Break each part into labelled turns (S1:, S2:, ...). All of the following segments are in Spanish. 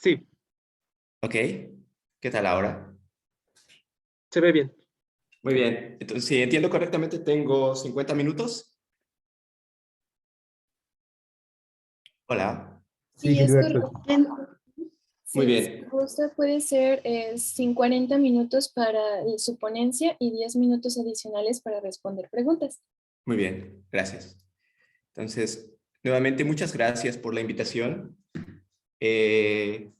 S1: Sí,
S2: Ok, ¿qué tal ahora?
S1: se ve bien.
S2: Muy bien, entonces si entiendo correctamente tengo 50 minutos. Hola,
S3: Sí,
S4: Sí,
S3: es
S4: Gilberto.
S3: correcto.
S2: muy
S3: Sí, si
S2: bien,
S3: gusta puede ser sin 40 minutos para su ponencia y 10 minutos adicionales para responder preguntas.
S2: muy bien, gracias. Entonces, nuevamente muchas gracias por la invitación. Eh,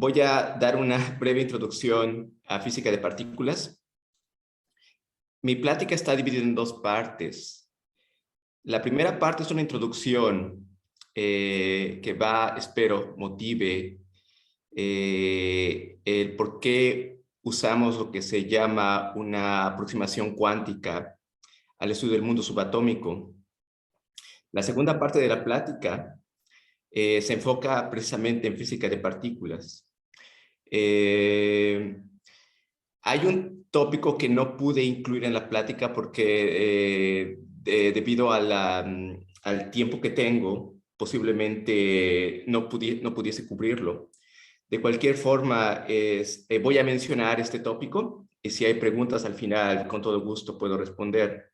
S2: Voy a dar una breve introducción a física de partículas. Mi plática está dividida en dos partes. La primera parte es una introducción que espero, motive el por qué usamos lo que se llama una aproximación cuántica al estudio del mundo subatómico. La segunda parte de la plática se enfoca precisamente en física de partículas. Eh, Hay un tópico que no pude incluir en la plática porque debido a al tiempo que tengo, posiblemente no pudiese cubrirlo. De cualquier forma, voy a mencionar este tópico y si hay preguntas al final, con todo gusto puedo responder.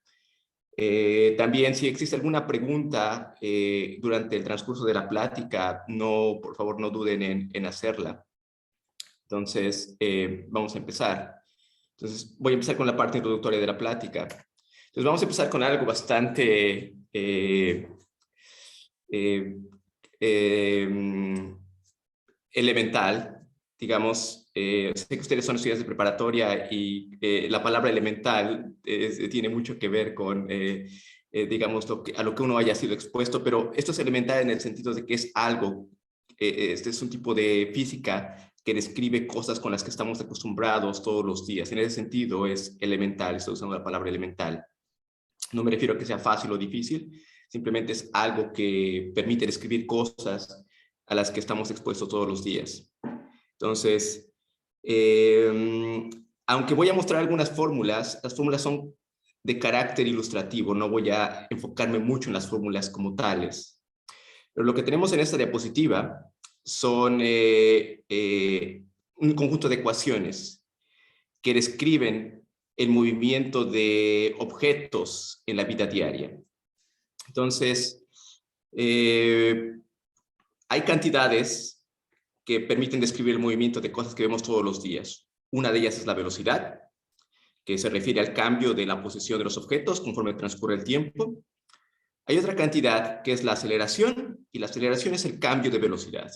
S2: También, si existe alguna pregunta durante el transcurso de la plática, por favor, no duden en hacerla. Entonces, vamos a empezar. Entonces, voy a empezar con la parte introductoria de la plática. Entonces, vamos a empezar con algo bastante eh, eh, elemental, digamos. Sé que ustedes son estudiantes de preparatoria y la palabra elemental tiene mucho que ver con, digamos, a lo que uno haya sido expuesto, pero esto es elemental en el sentido de que es algo, este es un tipo de física que describe cosas con las que estamos acostumbrados todos los días. En ese sentido es elemental, estoy usando la palabra elemental. No me refiero a que sea fácil o difícil, simplemente es algo que permite describir cosas a las que estamos expuestos todos los días. Entonces, aunque voy a mostrar algunas fórmulas, las fórmulas son de carácter ilustrativo, no voy a enfocarme mucho en las fórmulas como tales. Pero lo que tenemos en esta diapositiva son un conjunto de ecuaciones que describen el movimiento de objetos en la vida diaria. Entonces, hay cantidades que permiten describir el movimiento de cosas que vemos todos los días. Una de ellas es la velocidad, que se refiere al cambio de la posición de los objetos conforme transcurre el tiempo. Hay otra cantidad que es la aceleración, y la aceleración es el cambio de velocidad.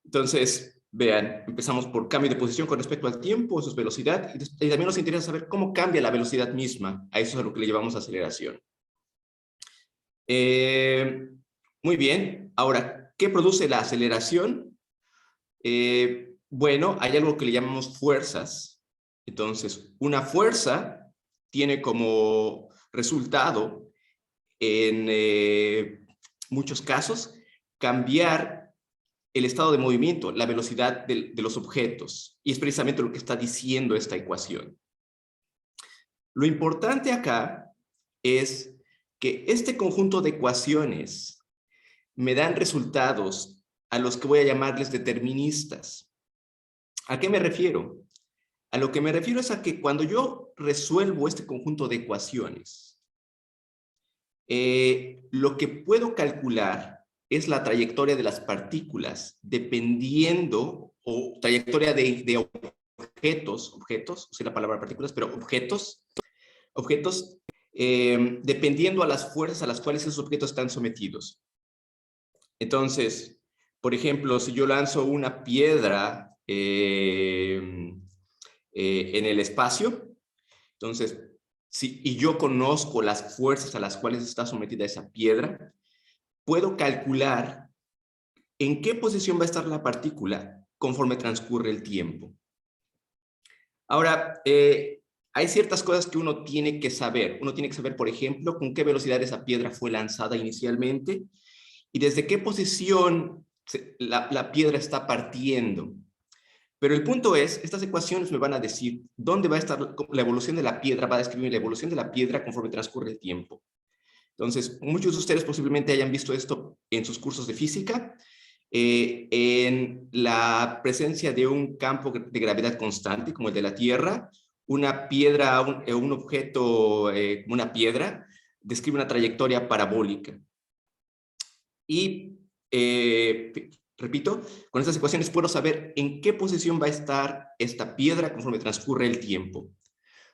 S2: Entonces, vean, empezamos por cambio de posición con respecto al tiempo, eso es velocidad, y también nos interesa saber cómo cambia la velocidad misma. A eso es a lo que le llamamos aceleración. Muy bien, ahora, ¿qué produce la aceleración? Bueno, hay algo que le llamamos fuerzas. Entonces, una fuerza tiene como resultado, en muchos casos, cambiar el estado de movimiento, la velocidad de los objetos. Y es precisamente lo que está diciendo esta ecuación. Lo importante acá es que este conjunto de ecuaciones me dan resultados a los que voy a llamarles deterministas. ¿A qué me refiero? A lo que me refiero es a que cuando yo resuelvo este conjunto de ecuaciones, lo que puedo calcular es la trayectoria de las partículas dependiendo, o trayectoria de objetos, usé la palabra partículas, pero objetos, dependiendo a las fuerzas a las cuales esos objetos están sometidos. Entonces, por ejemplo, si yo lanzo una piedra en el espacio, entonces, y yo conozco las fuerzas a las cuales está sometida esa piedra, puedo calcular en qué posición va a estar la partícula conforme transcurre el tiempo. Ahora, hay ciertas cosas que uno tiene que saber. Uno tiene que saber, por ejemplo, con qué velocidad esa piedra fue lanzada inicialmente y desde qué posición la piedra está partiendo. Pero el punto es, estas ecuaciones me van a decir dónde va a estar la evolución de la piedra, va a describir la evolución de la piedra conforme transcurre el tiempo. Entonces, muchos de ustedes posiblemente hayan visto esto en sus cursos de física. en la presencia de un campo de gravedad constante, como el de la Tierra, una piedra, un objeto como una piedra, describe una trayectoria parabólica. Y, repito, con estas ecuaciones puedo saber en qué posición va a estar esta piedra conforme transcurre el tiempo.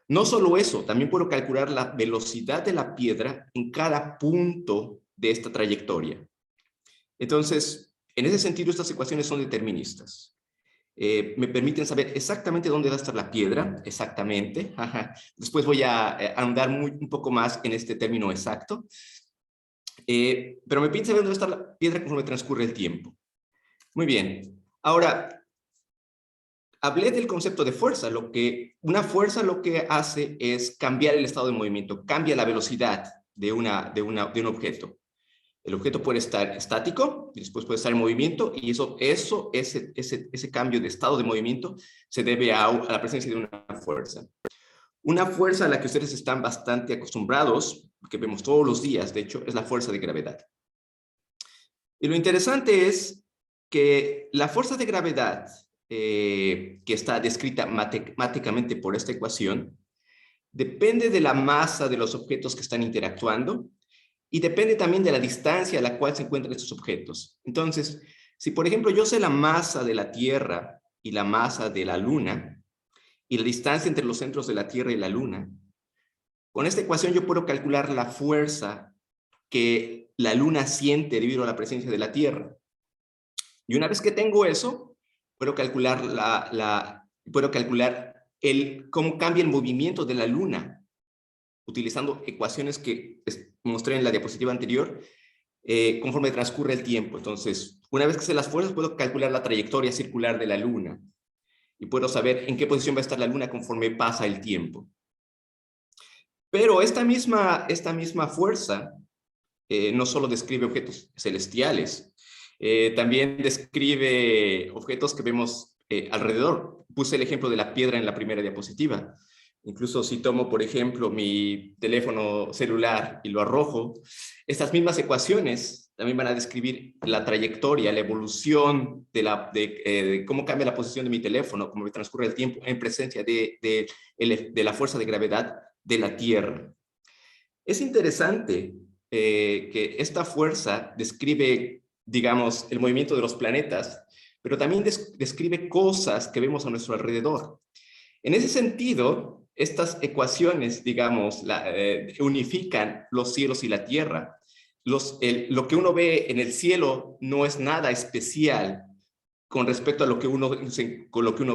S2: No solo eso, también puedo calcular la velocidad de la piedra en cada punto de esta trayectoria. Entonces, en ese sentido, estas ecuaciones son deterministas. Me permiten saber exactamente dónde va a estar la piedra, exactamente. Después voy a ahondar un poco más en este término exacto. Pero me permite saber dónde va a estar la piedra conforme transcurre el tiempo. Muy bien. Ahora, hablé del concepto de fuerza. Una fuerza lo que hace es cambiar el estado de movimiento, cambia la velocidad de un objeto. El objeto puede estar estático y después puede estar en movimiento, y ese cambio de estado de movimiento se debe a la presencia de una fuerza. Una fuerza a la que ustedes están bastante acostumbrados, que vemos todos los días, de hecho, es la fuerza de gravedad. Y lo interesante es que la fuerza de gravedad, que está descrita matemáticamente por esta ecuación, depende de la masa de los objetos que están interactuando, y depende también de la distancia a la cual se encuentran estos objetos. Entonces, si por ejemplo yo sé la masa de la Tierra y la masa de la Luna, y la distancia entre los centros de la Tierra y la Luna, con esta ecuación yo puedo calcular la fuerza que la Luna siente debido a la presencia de la Tierra. Y una vez que tengo eso, puedo calcular cómo cambia el movimiento de la Luna, utilizando ecuaciones que mostré en la diapositiva anterior, conforme transcurre el tiempo. Entonces, una vez que sé las fuerzas, puedo calcular la trayectoria circular de la Luna y puedo saber en qué posición va a estar la Luna conforme pasa el tiempo. Pero esta misma fuerza no solo describe objetos celestiales, también describe objetos que vemos alrededor. Puse el ejemplo de la piedra en la primera diapositiva. Incluso si tomo, por ejemplo, mi teléfono celular y lo arrojo, estas mismas ecuaciones también van a describir la trayectoria, la evolución de cómo cambia la posición de mi teléfono, cómo transcurre el tiempo en presencia de la fuerza de gravedad de la Tierra. Es interesante que esta fuerza describe, digamos, el movimiento de los planetas, pero también describe cosas que vemos a nuestro alrededor. En ese sentido, estas ecuaciones, digamos, unifican los cielos y la tierra. Lo que uno ve en el cielo no es nada especial con respecto a lo que uno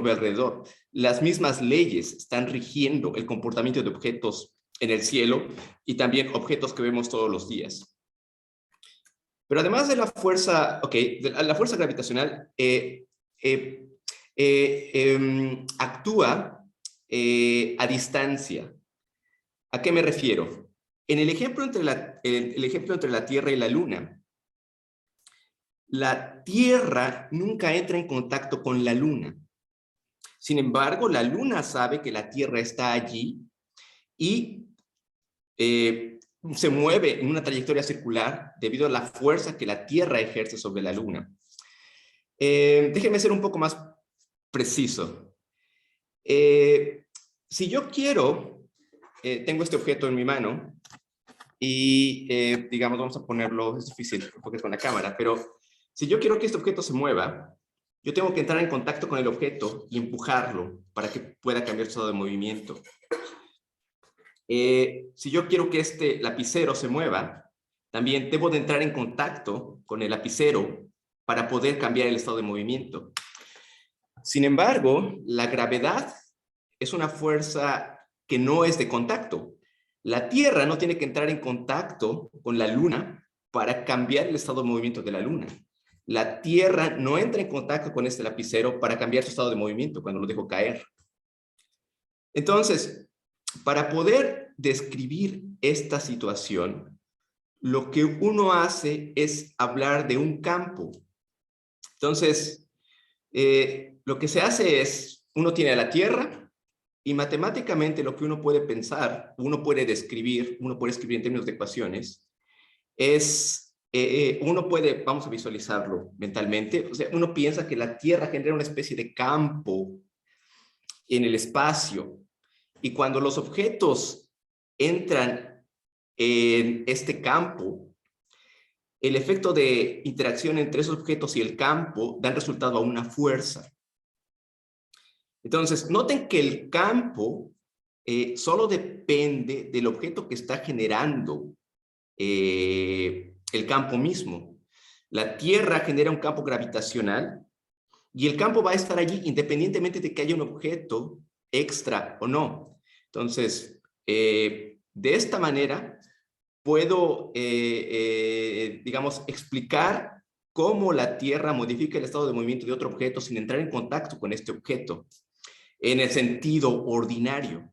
S2: ve alrededor. Las mismas leyes están rigiendo el comportamiento de objetos en el cielo y también objetos que vemos todos los días. Pero además de la fuerza, la fuerza gravitacional actúa a distancia. ¿A qué me refiero? En el ejemplo entre la Tierra y la Luna, la Tierra nunca entra en contacto con la Luna. Sin embargo, la Luna sabe que la Tierra está allí y se mueve en una trayectoria circular debido a la fuerza que la Tierra ejerce sobre la Luna. Déjenme ser un poco más preciso. Si yo quiero, tengo este objeto en mi mano y, digamos, vamos a ponerlo, es difícil porque es con la cámara, pero si yo quiero que este objeto se mueva, yo tengo que entrar en contacto con el objeto y empujarlo para que pueda cambiar su estado de movimiento. Si yo quiero que este lapicero se mueva, también debo de entrar en contacto con el lapicero para poder cambiar el estado de movimiento. Sin embargo, la gravedad es una fuerza que no es de contacto. La Tierra no tiene que entrar en contacto con la Luna para cambiar el estado de movimiento de la Luna. La Tierra no entra en contacto con este lapicero para cambiar su estado de movimiento cuando lo dejo caer. Entonces, para poder describir esta situación, lo que uno hace es hablar de un campo. Entonces, lo que se hace es, uno tiene a la Tierra y matemáticamente lo que uno puede pensar, uno puede escribir en términos de ecuaciones, es uno puede, vamos a visualizarlo mentalmente, o sea, uno piensa que la Tierra genera una especie de campo en el espacio, y cuando los objetos entran en este campo, el efecto de interacción entre esos objetos y el campo dan resultado a una fuerza. Entonces, noten que el campo solo depende del objeto que está generando el campo mismo. La Tierra genera un campo gravitacional y el campo va a estar allí independientemente de que haya un objeto extra o no. Entonces, de esta manera puedo, digamos, explicar cómo la Tierra modifica el estado de movimiento de otro objeto sin entrar en contacto con este objeto, en el sentido ordinario.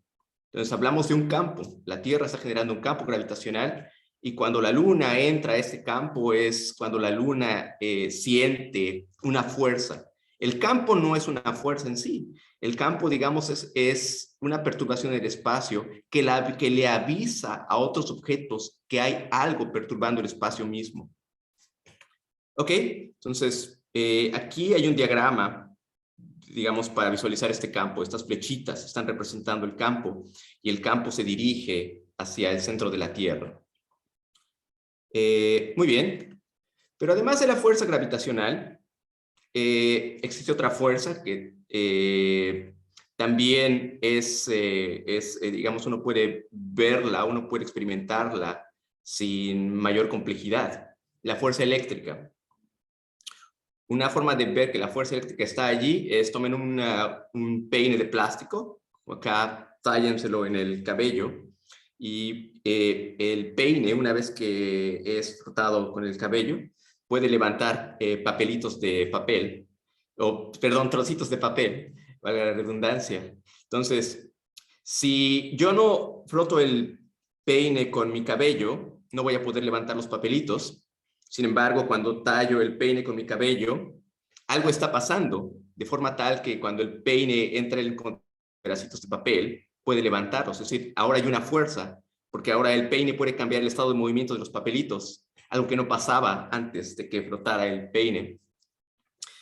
S2: Entonces, hablamos de un campo. La Tierra está generando un campo gravitacional y cuando la Luna entra a ese campo es cuando la Luna siente una fuerza. El campo no es una fuerza en sí. El campo, digamos, es una perturbación del espacio que le avisa a otros objetos que hay algo perturbando el espacio mismo. ¿Ok? Entonces, aquí hay un diagrama, digamos, para visualizar este campo. Estas flechitas están representando el campo y el campo se dirige hacia el centro de la Tierra. Muy bien. Pero además de la fuerza gravitacional, existe otra fuerza que también digamos, uno puede verla, uno puede experimentarla sin mayor complejidad. La fuerza eléctrica. Una forma de ver que la fuerza eléctrica está allí es tomen un peine de plástico, acá tállenselo en el cabello, y el peine, una vez que es frotado con el cabello, puede levantar papelitos de papel, o perdón, trocitos de papel, valga la redundancia. Entonces, si yo no froto el peine con mi cabello, no voy a poder levantar los papelitos. Sin embargo, cuando tallo el peine con mi cabello, algo está pasando, de forma tal que cuando el peine entra en pedacitos de papel, puede levantarlos. Es decir, ahora hay una fuerza, porque ahora el peine puede cambiar el estado de movimiento de los papelitos, algo que no pasaba antes de que frotara el peine.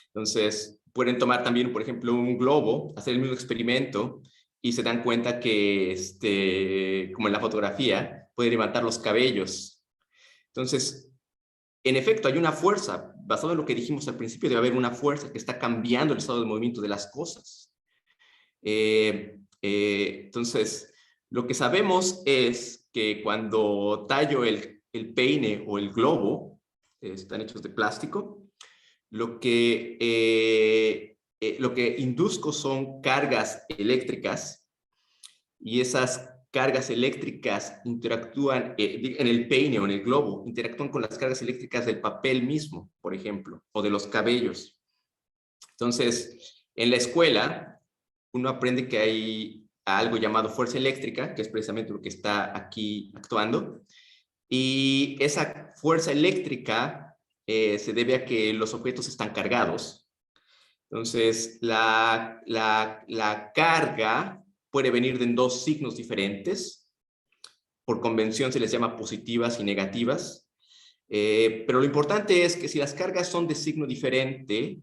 S2: Entonces, pueden tomar también, por ejemplo, un globo, hacer el mismo experimento y se dan cuenta que, como en la fotografía, puede levantar los cabellos. Entonces, en efecto, hay una fuerza, basado en lo que dijimos al principio, debe haber una fuerza que está cambiando el estado de movimiento de las cosas. Entonces, lo que sabemos es que cuando tallo el peine o el globo, están hechos de plástico, lo que induzco son cargas eléctricas y esas cargas eléctricas interactúan en el peine o en el globo, interactúan con las cargas eléctricas del papel mismo, por ejemplo, o de los cabellos. Entonces, en la escuela, uno aprende que hay algo llamado fuerza eléctrica, que es precisamente lo que está aquí actuando, y esa fuerza eléctrica se debe a que los objetos están cargados. Entonces, la carga puede venir de dos signos diferentes. Por convención se les llama positivas y negativas. Pero lo importante es que si las cargas son de signo diferente,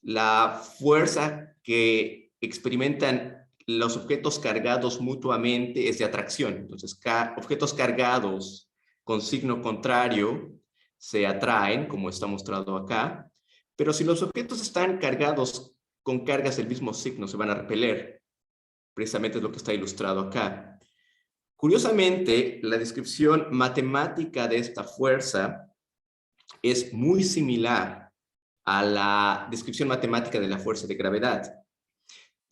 S2: la fuerza que experimentan los objetos cargados mutuamente es de atracción. Entonces, objetos cargados con signo contrario se atraen, como está mostrado acá. Pero si los objetos están cargados con cargas del mismo signo, se van a repeler. Precisamente es lo que está ilustrado acá. Curiosamente, la descripción matemática de esta fuerza es muy similar a la descripción matemática de la fuerza de gravedad.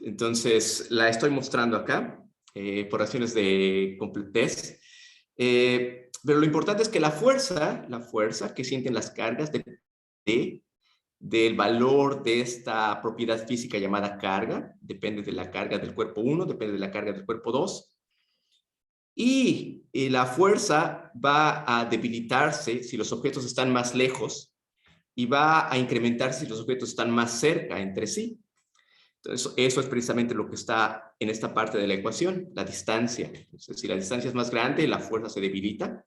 S2: Entonces, la estoy mostrando acá por razones de completez. Pero lo importante es que la fuerza que sienten las cargas depende del valor de esta propiedad física llamada carga, depende de la carga del cuerpo 1, depende de la carga del cuerpo 2, y la fuerza va a debilitarse si los objetos están más lejos y va a incrementarse si los objetos están más cerca entre sí. Entonces, eso es precisamente lo que está en esta parte de la ecuación, la distancia. Entonces, si la distancia es más grande, la fuerza se debilita.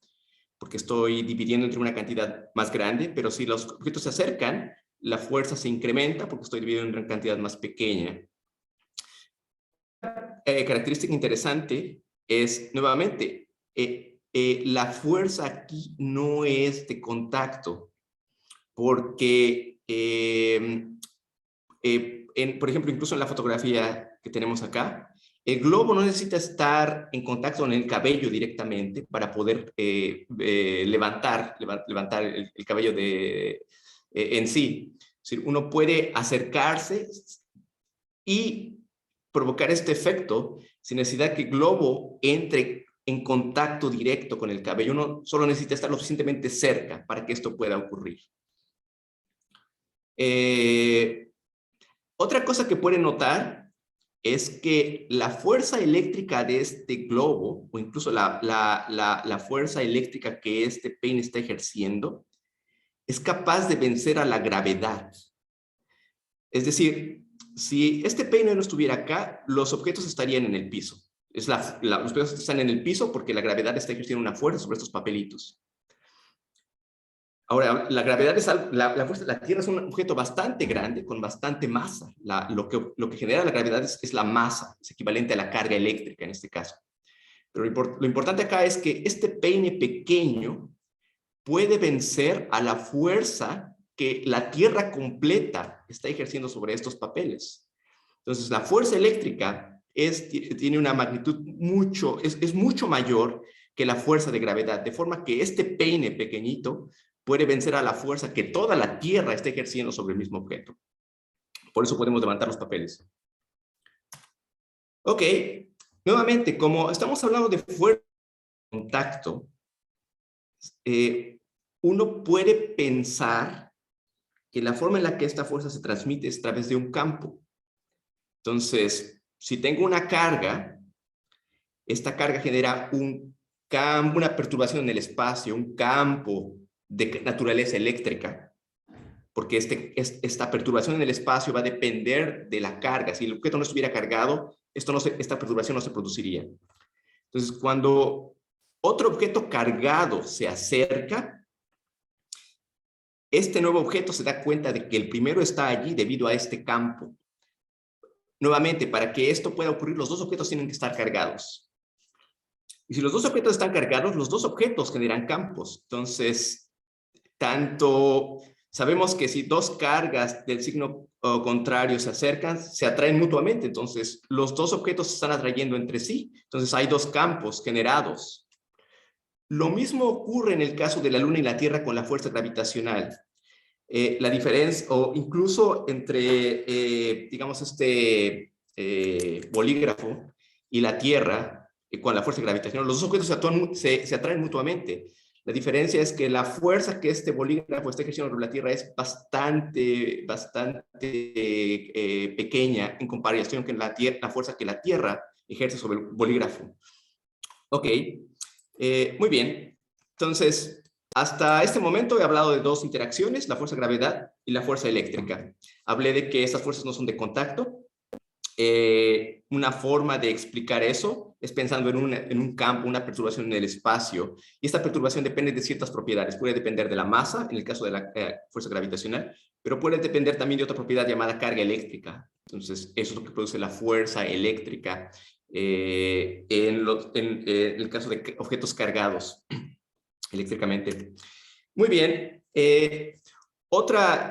S2: porque estoy dividiendo entre una cantidad más grande, pero si los objetos se acercan, la fuerza se incrementa porque estoy dividiendo entre una cantidad más pequeña. Característica interesante es, nuevamente, la fuerza aquí no es de contacto, porque, por ejemplo, incluso en la fotografía que tenemos acá, el globo no necesita estar en contacto con el cabello directamente para poder levantar el cabello en sí. Es decir, uno puede acercarse y provocar este efecto sin necesidad que el globo entre en contacto directo con el cabello. Uno solo necesita estar lo suficientemente cerca para que esto pueda ocurrir. Otra cosa que pueden notar es que la fuerza eléctrica de este globo, o incluso la fuerza eléctrica que este peine está ejerciendo, es capaz de vencer a la gravedad. Es decir, si este peine no estuviera acá, los objetos estarían en el piso. Los objetos están en el piso porque la gravedad está ejerciendo una fuerza sobre estos papelitos. Ahora, la gravedad es la Tierra es un objeto bastante grande, con bastante masa. Lo que genera la gravedad es la masa, es equivalente a la carga eléctrica en este caso. Pero lo importante acá es que este peine pequeño puede vencer a la fuerza que la Tierra completa está ejerciendo sobre estos papeles. Entonces, la fuerza eléctrica tiene una magnitud es mucho mayor que la fuerza de gravedad, de forma que este peine pequeñito puede vencer a la fuerza que toda la Tierra está ejerciendo sobre el mismo objeto. Por eso podemos levantar los papeles. Ok, nuevamente, como estamos hablando de fuerza de contacto, uno puede pensar que la forma en la que esta fuerza se transmite es a través de un campo. Entonces, si tengo una carga, esta carga genera una perturbación en el espacio, un campo de naturaleza eléctrica, porque esta perturbación en el espacio va a depender de la carga. Si el objeto no estuviera cargado, esta perturbación no se produciría. Entonces, cuando otro objeto cargado se acerca, este nuevo objeto se da cuenta de que el primero está allí debido a este campo. Nuevamente, para que esto pueda ocurrir, los dos objetos tienen que estar cargados. Y si los dos objetos están cargados, los dos objetos generan campos. Entonces, sabemos que si dos cargas del signo contrario se acercan, se atraen mutuamente. Entonces, los dos objetos se están atrayendo entre sí. Entonces, hay dos campos generados. Lo mismo ocurre en el caso de la Luna y la Tierra con la fuerza gravitacional. La diferencia, o incluso entre, digamos, bolígrafo y la Tierra, con la fuerza gravitacional, los dos objetos se atraen mutuamente. La diferencia es que la fuerza que este bolígrafo está ejerciendo sobre la Tierra es bastante pequeña en comparación con la fuerza que la Tierra ejerce sobre el bolígrafo. Ok, muy bien. Entonces, hasta este momento he hablado de dos interacciones, la fuerza de gravedad y la fuerza eléctrica. Hablé de que estas fuerzas no son de contacto. Una forma de explicar eso es pensando en un campo, una perturbación en el espacio. Y esta perturbación depende de ciertas propiedades. Puede depender de la masa, en el caso de la fuerza gravitacional, pero puede depender también de otra propiedad llamada carga eléctrica. Entonces, eso es lo que produce la fuerza eléctrica en el caso de objetos cargados eléctricamente. Muy bien. Otra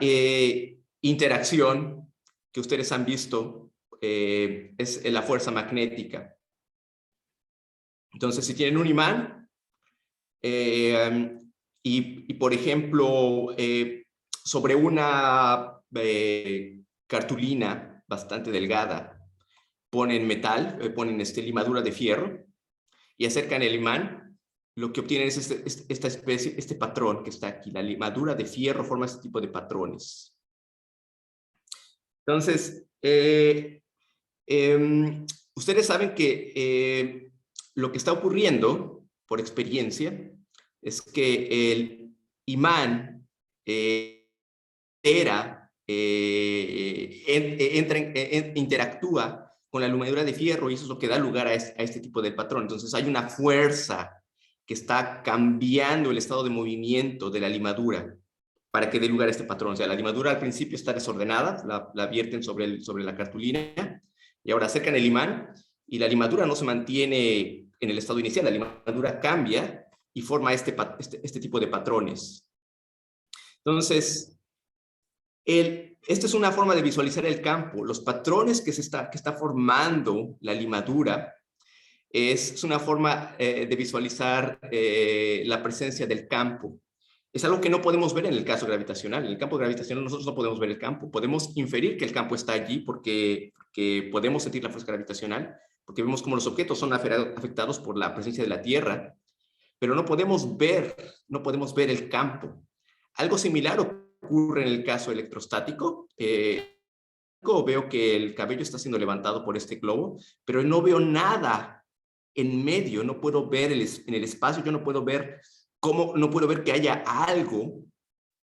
S2: interacción que ustedes han visto es la fuerza magnética. Entonces, si tienen un imán y por ejemplo, sobre una cartulina bastante delgada, ponen metal, ponen limadura de fierro y acercan el imán, lo que obtienen es esta especie, este patrón que está aquí. La limadura de fierro forma este tipo de patrones. Entonces, ustedes saben que lo que está ocurriendo, por experiencia, es que el imán interactúa con la limadura de fierro y eso es lo que da lugar a este tipo de patrón. Entonces hay una fuerza que está cambiando el estado de movimiento de la limadura para que dé lugar a este patrón. O sea, la limadura al principio está desordenada, la vierten sobre la cartulina y ahora acercan el imán y la limadura no se mantiene en el estado inicial, la limadura cambia y forma este tipo de patrones. Entonces, esta es una forma de visualizar el campo. Los patrones que está formando la limadura es una forma de visualizar la presencia del campo. Es algo que no podemos ver en el caso gravitacional. En el campo gravitacional nosotros no podemos ver el campo. Podemos inferir que el campo está allí porque podemos sentir la fuerza gravitacional, porque vemos cómo los objetos son afectados por la presencia de la Tierra, pero no podemos ver el campo. Algo similar ocurre en el caso electrostático. Veo que el cabello está siendo levantado por este globo, pero no veo nada en medio, no puedo ver en el espacio, yo no puedo ver que haya algo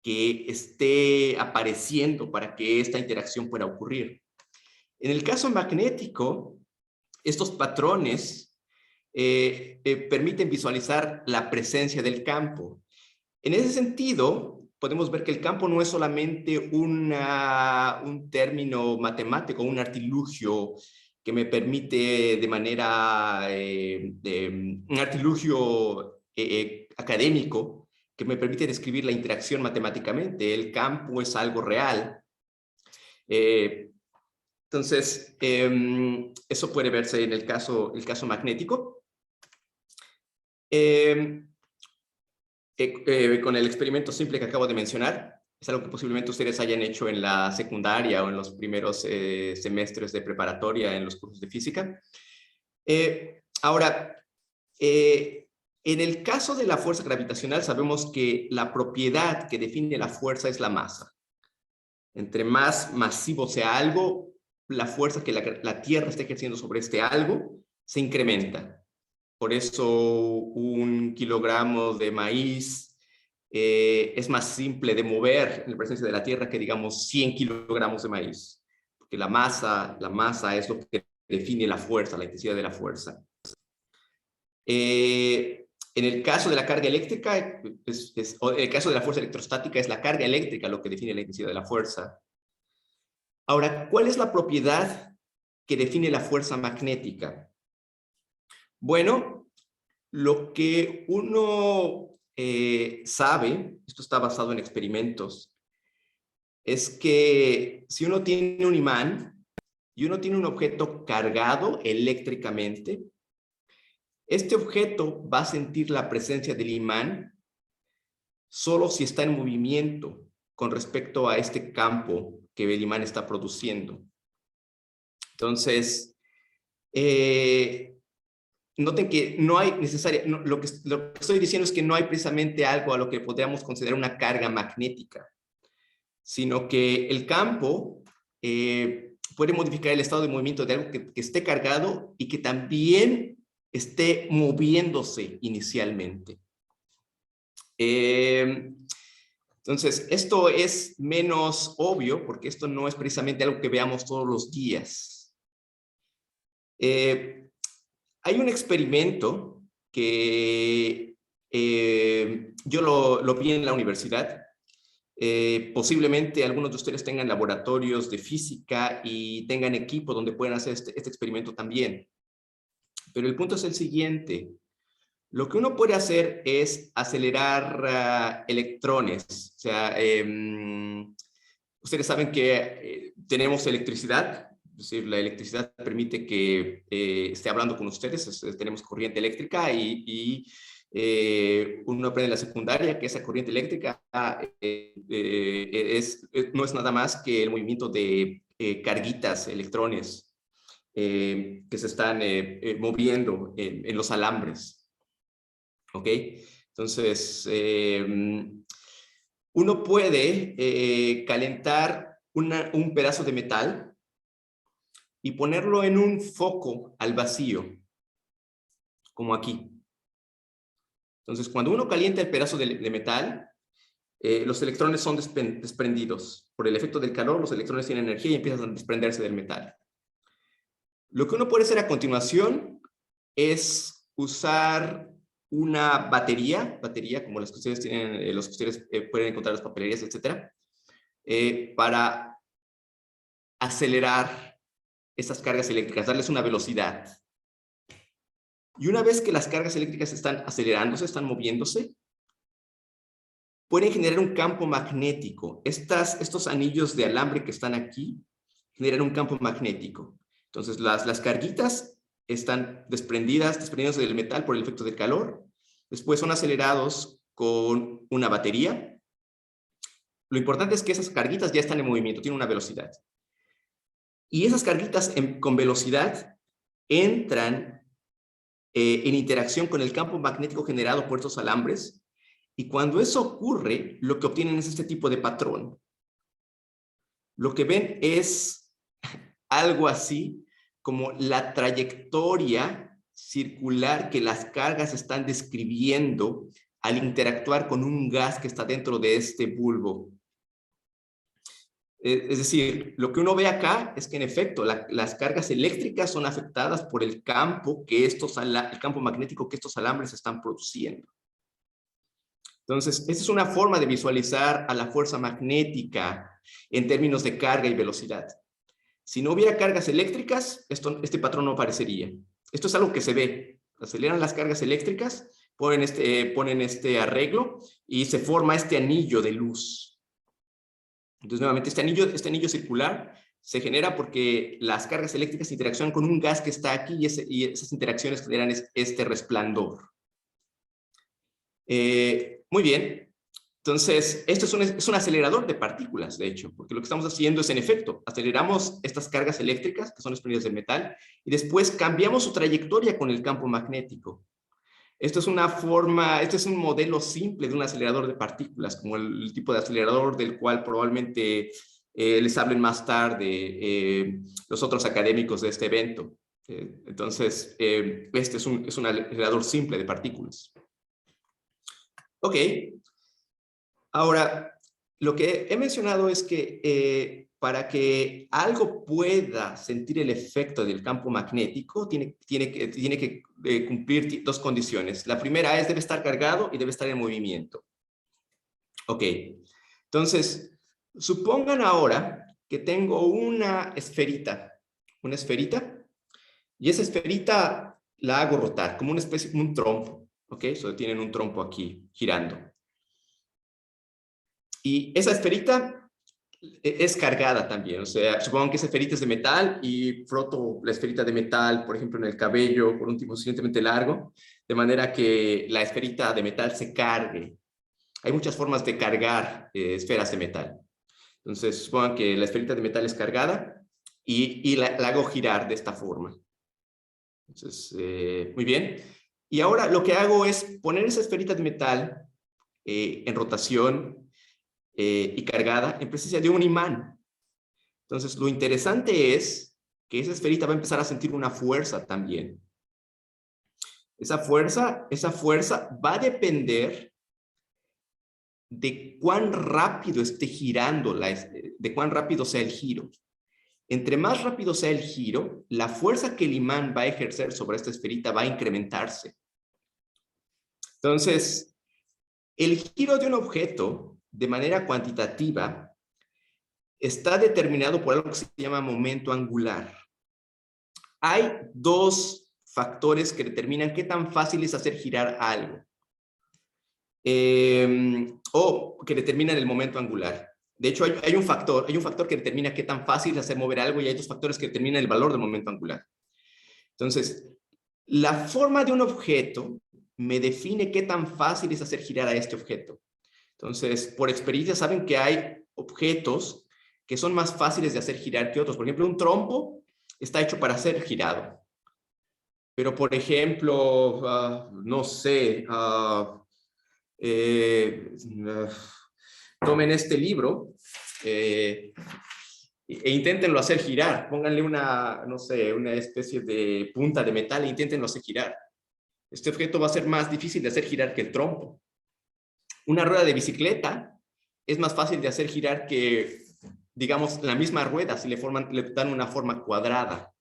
S2: que esté apareciendo para que esta interacción pueda ocurrir. En el caso magnético, estos patrones permiten visualizar la presencia del campo. En ese sentido, podemos ver que el campo no es solamente un término matemático, un artilugio que me permite de manera, un artilugio académico que me permite describir la interacción matemáticamente. El campo es algo real. Entonces, eso puede verse en el caso magnético. Con el experimento simple que acabo de mencionar, es algo que posiblemente ustedes hayan hecho en la secundaria o en los primeros semestres de preparatoria en los cursos de física. Ahora, en el caso de la fuerza gravitacional sabemos que la propiedad que define la fuerza es la masa. Entre más masivo sea algo, la fuerza que la Tierra está ejerciendo sobre este algo se incrementa. Por eso 1 kilogramo de maíz es más simple de mover en la presencia de la Tierra que, digamos, 100 kilogramos de maíz. Porque la masa es lo que define la fuerza, la intensidad de la fuerza. En el caso de la carga eléctrica, o en el caso de la fuerza electrostática, es la carga eléctrica lo que define la intensidad de la fuerza. Ahora, ¿cuál es la propiedad que define la fuerza magnética? Bueno, lo que uno sabe, esto está basado en experimentos, es que si uno tiene un imán y uno tiene un objeto cargado eléctricamente, este objeto va a sentir la presencia del imán solo si está en movimiento con respecto a este campo que el imán está produciendo. Entonces, noten que no hay lo que estoy diciendo es que no hay precisamente algo a lo que podríamos considerar una carga magnética, sino que el campo puede modificar el estado de movimiento de algo que esté cargado y que también esté moviéndose inicialmente. Entonces, esto es menos obvio porque esto no es precisamente algo que veamos todos los días. Hay un experimento que yo lo vi en la universidad. Posiblemente algunos de ustedes tengan laboratorios de física y tengan equipo donde puedan hacer este experimento también. Pero el punto es el siguiente. Lo que uno puede hacer es acelerar electrones. O sea, ustedes saben que tenemos electricidad. Es decir, la electricidad permite que esté hablando con ustedes. Tenemos corriente eléctrica y uno aprende en la secundaria que esa corriente eléctrica no es nada más que el movimiento de carguitas, electrones, que se están moviendo en los alambres. ¿Ok? Entonces, uno puede calentar un pedazo de metal y ponerlo en un foco al vacío, como aquí. Entonces, cuando uno calienta el pedazo de metal, los electrones son desprendidos. Por el efecto del calor, los electrones tienen energía y empiezan a desprenderse del metal. Lo que uno puede hacer a continuación es usar una batería como las que ustedes tienen, los que ustedes pueden encontrar en las papelerías, etcétera, para acelerar esas cargas eléctricas, darles una velocidad. Y una vez que las cargas eléctricas están acelerándose, están moviéndose, pueden generar un campo magnético. Estos anillos de alambre que están aquí generan un campo magnético. Entonces, las carguitas están desprendidas del metal por el efecto del calor. Después son acelerados con una batería. Lo importante es que esas carguitas ya están en movimiento, tienen una velocidad. Y esas carguitas con velocidad entran en interacción con el campo magnético generado por estos alambres. Y cuando eso ocurre, lo que obtienen es este tipo de patrón. Lo que ven es algo así como la trayectoria circular que las cargas están describiendo al interactuar con un gas que está dentro de este bulbo. Es decir, lo que uno ve acá es que en efecto las cargas eléctricas son afectadas por el campo el campo magnético que estos alambres están produciendo. Entonces, esta es una forma de visualizar a la fuerza magnética en términos de carga y velocidad. Si no hubiera cargas eléctricas, este patrón no aparecería. Esto es algo que se ve. Aceleran las cargas eléctricas, ponen este arreglo y se forma este anillo de luz. Entonces, nuevamente, este anillo circular se genera porque las cargas eléctricas interaccionan con un gas que está aquí y esas interacciones generan este resplandor. Muy bien. Entonces, esto es un acelerador de partículas, de hecho, porque lo que estamos haciendo es, en efecto, aceleramos estas cargas eléctricas, que son desprendidas del metal, y después cambiamos su trayectoria con el campo magnético. Esto es este es un modelo simple de un acelerador de partículas, como el tipo de acelerador del cual probablemente les hablen más tarde los otros académicos de este evento. Entonces, este es un acelerador simple de partículas. Ok. Ahora, lo que he mencionado es que para que algo pueda sentir el efecto del campo magnético, tiene que cumplir dos condiciones. La primera es debe estar cargado y debe estar en movimiento. Ok. Entonces, supongan ahora que tengo una esferita, y esa esferita la hago rotar, como una especie, como un trompo. Ok, solo tienen un trompo aquí girando. Y esa esferita es cargada también, o sea, supongo que esa esferita es de metal y froto la esferita de metal, por ejemplo, en el cabello por un tiempo suficientemente largo, de manera que la esferita de metal se cargue. Hay muchas formas de cargar esferas de metal. Entonces, supongan que la esferita de metal es cargada y la hago girar de esta forma. Entonces, muy bien. Y ahora lo que hago es poner esa esferita de metal en rotación y cargada en presencia de un imán. Entonces, lo interesante es que esa esferita va a empezar a sentir una fuerza también. Esa fuerza va a depender de cuán rápido esté girando, de cuán rápido sea el giro. Entre más rápido sea el giro, la fuerza que el imán va a ejercer sobre esta esferita va a incrementarse. Entonces, el giro de un objeto de manera cuantitativa está determinado por algo que se llama momento angular. Hay dos factores que determinan qué tan fácil es hacer girar algo. O que determinan el momento angular. De hecho, hay un factor que determina qué tan fácil es hacer mover algo y hay dos factores que determinan el valor del momento angular. Entonces, la forma de un objeto me define qué tan fácil es hacer girar a este objeto. Entonces, por experiencia saben que hay objetos que son más fáciles de hacer girar que otros. Por ejemplo, un trompo está hecho para ser girado. Pero, por ejemplo, no sé, tomen este libro e inténtenlo hacer girar. Pónganle no sé, una especie de punta de metal e inténtenlo hacer girar. Este objeto va a ser más difícil de hacer girar que el trompo. Una rueda de bicicleta es más fácil de hacer girar que, digamos, la misma rueda si le dan una forma cuadrada.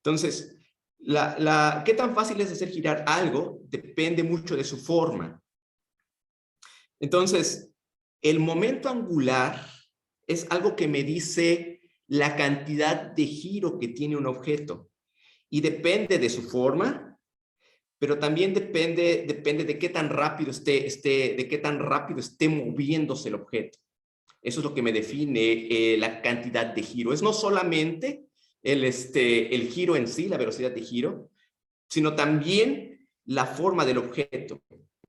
S2: Entonces, ¿Qué tan fácil es hacer girar algo? Depende mucho de su forma. Entonces, el momento angular es algo que me dice la cantidad de giro que tiene un objeto. Y depende de su forma, pero también depende de qué tan rápido esté moviéndose el objeto. Eso es lo que me define la cantidad de giro. Es no solamente el giro en sí, la velocidad de giro, sino también la forma del objeto.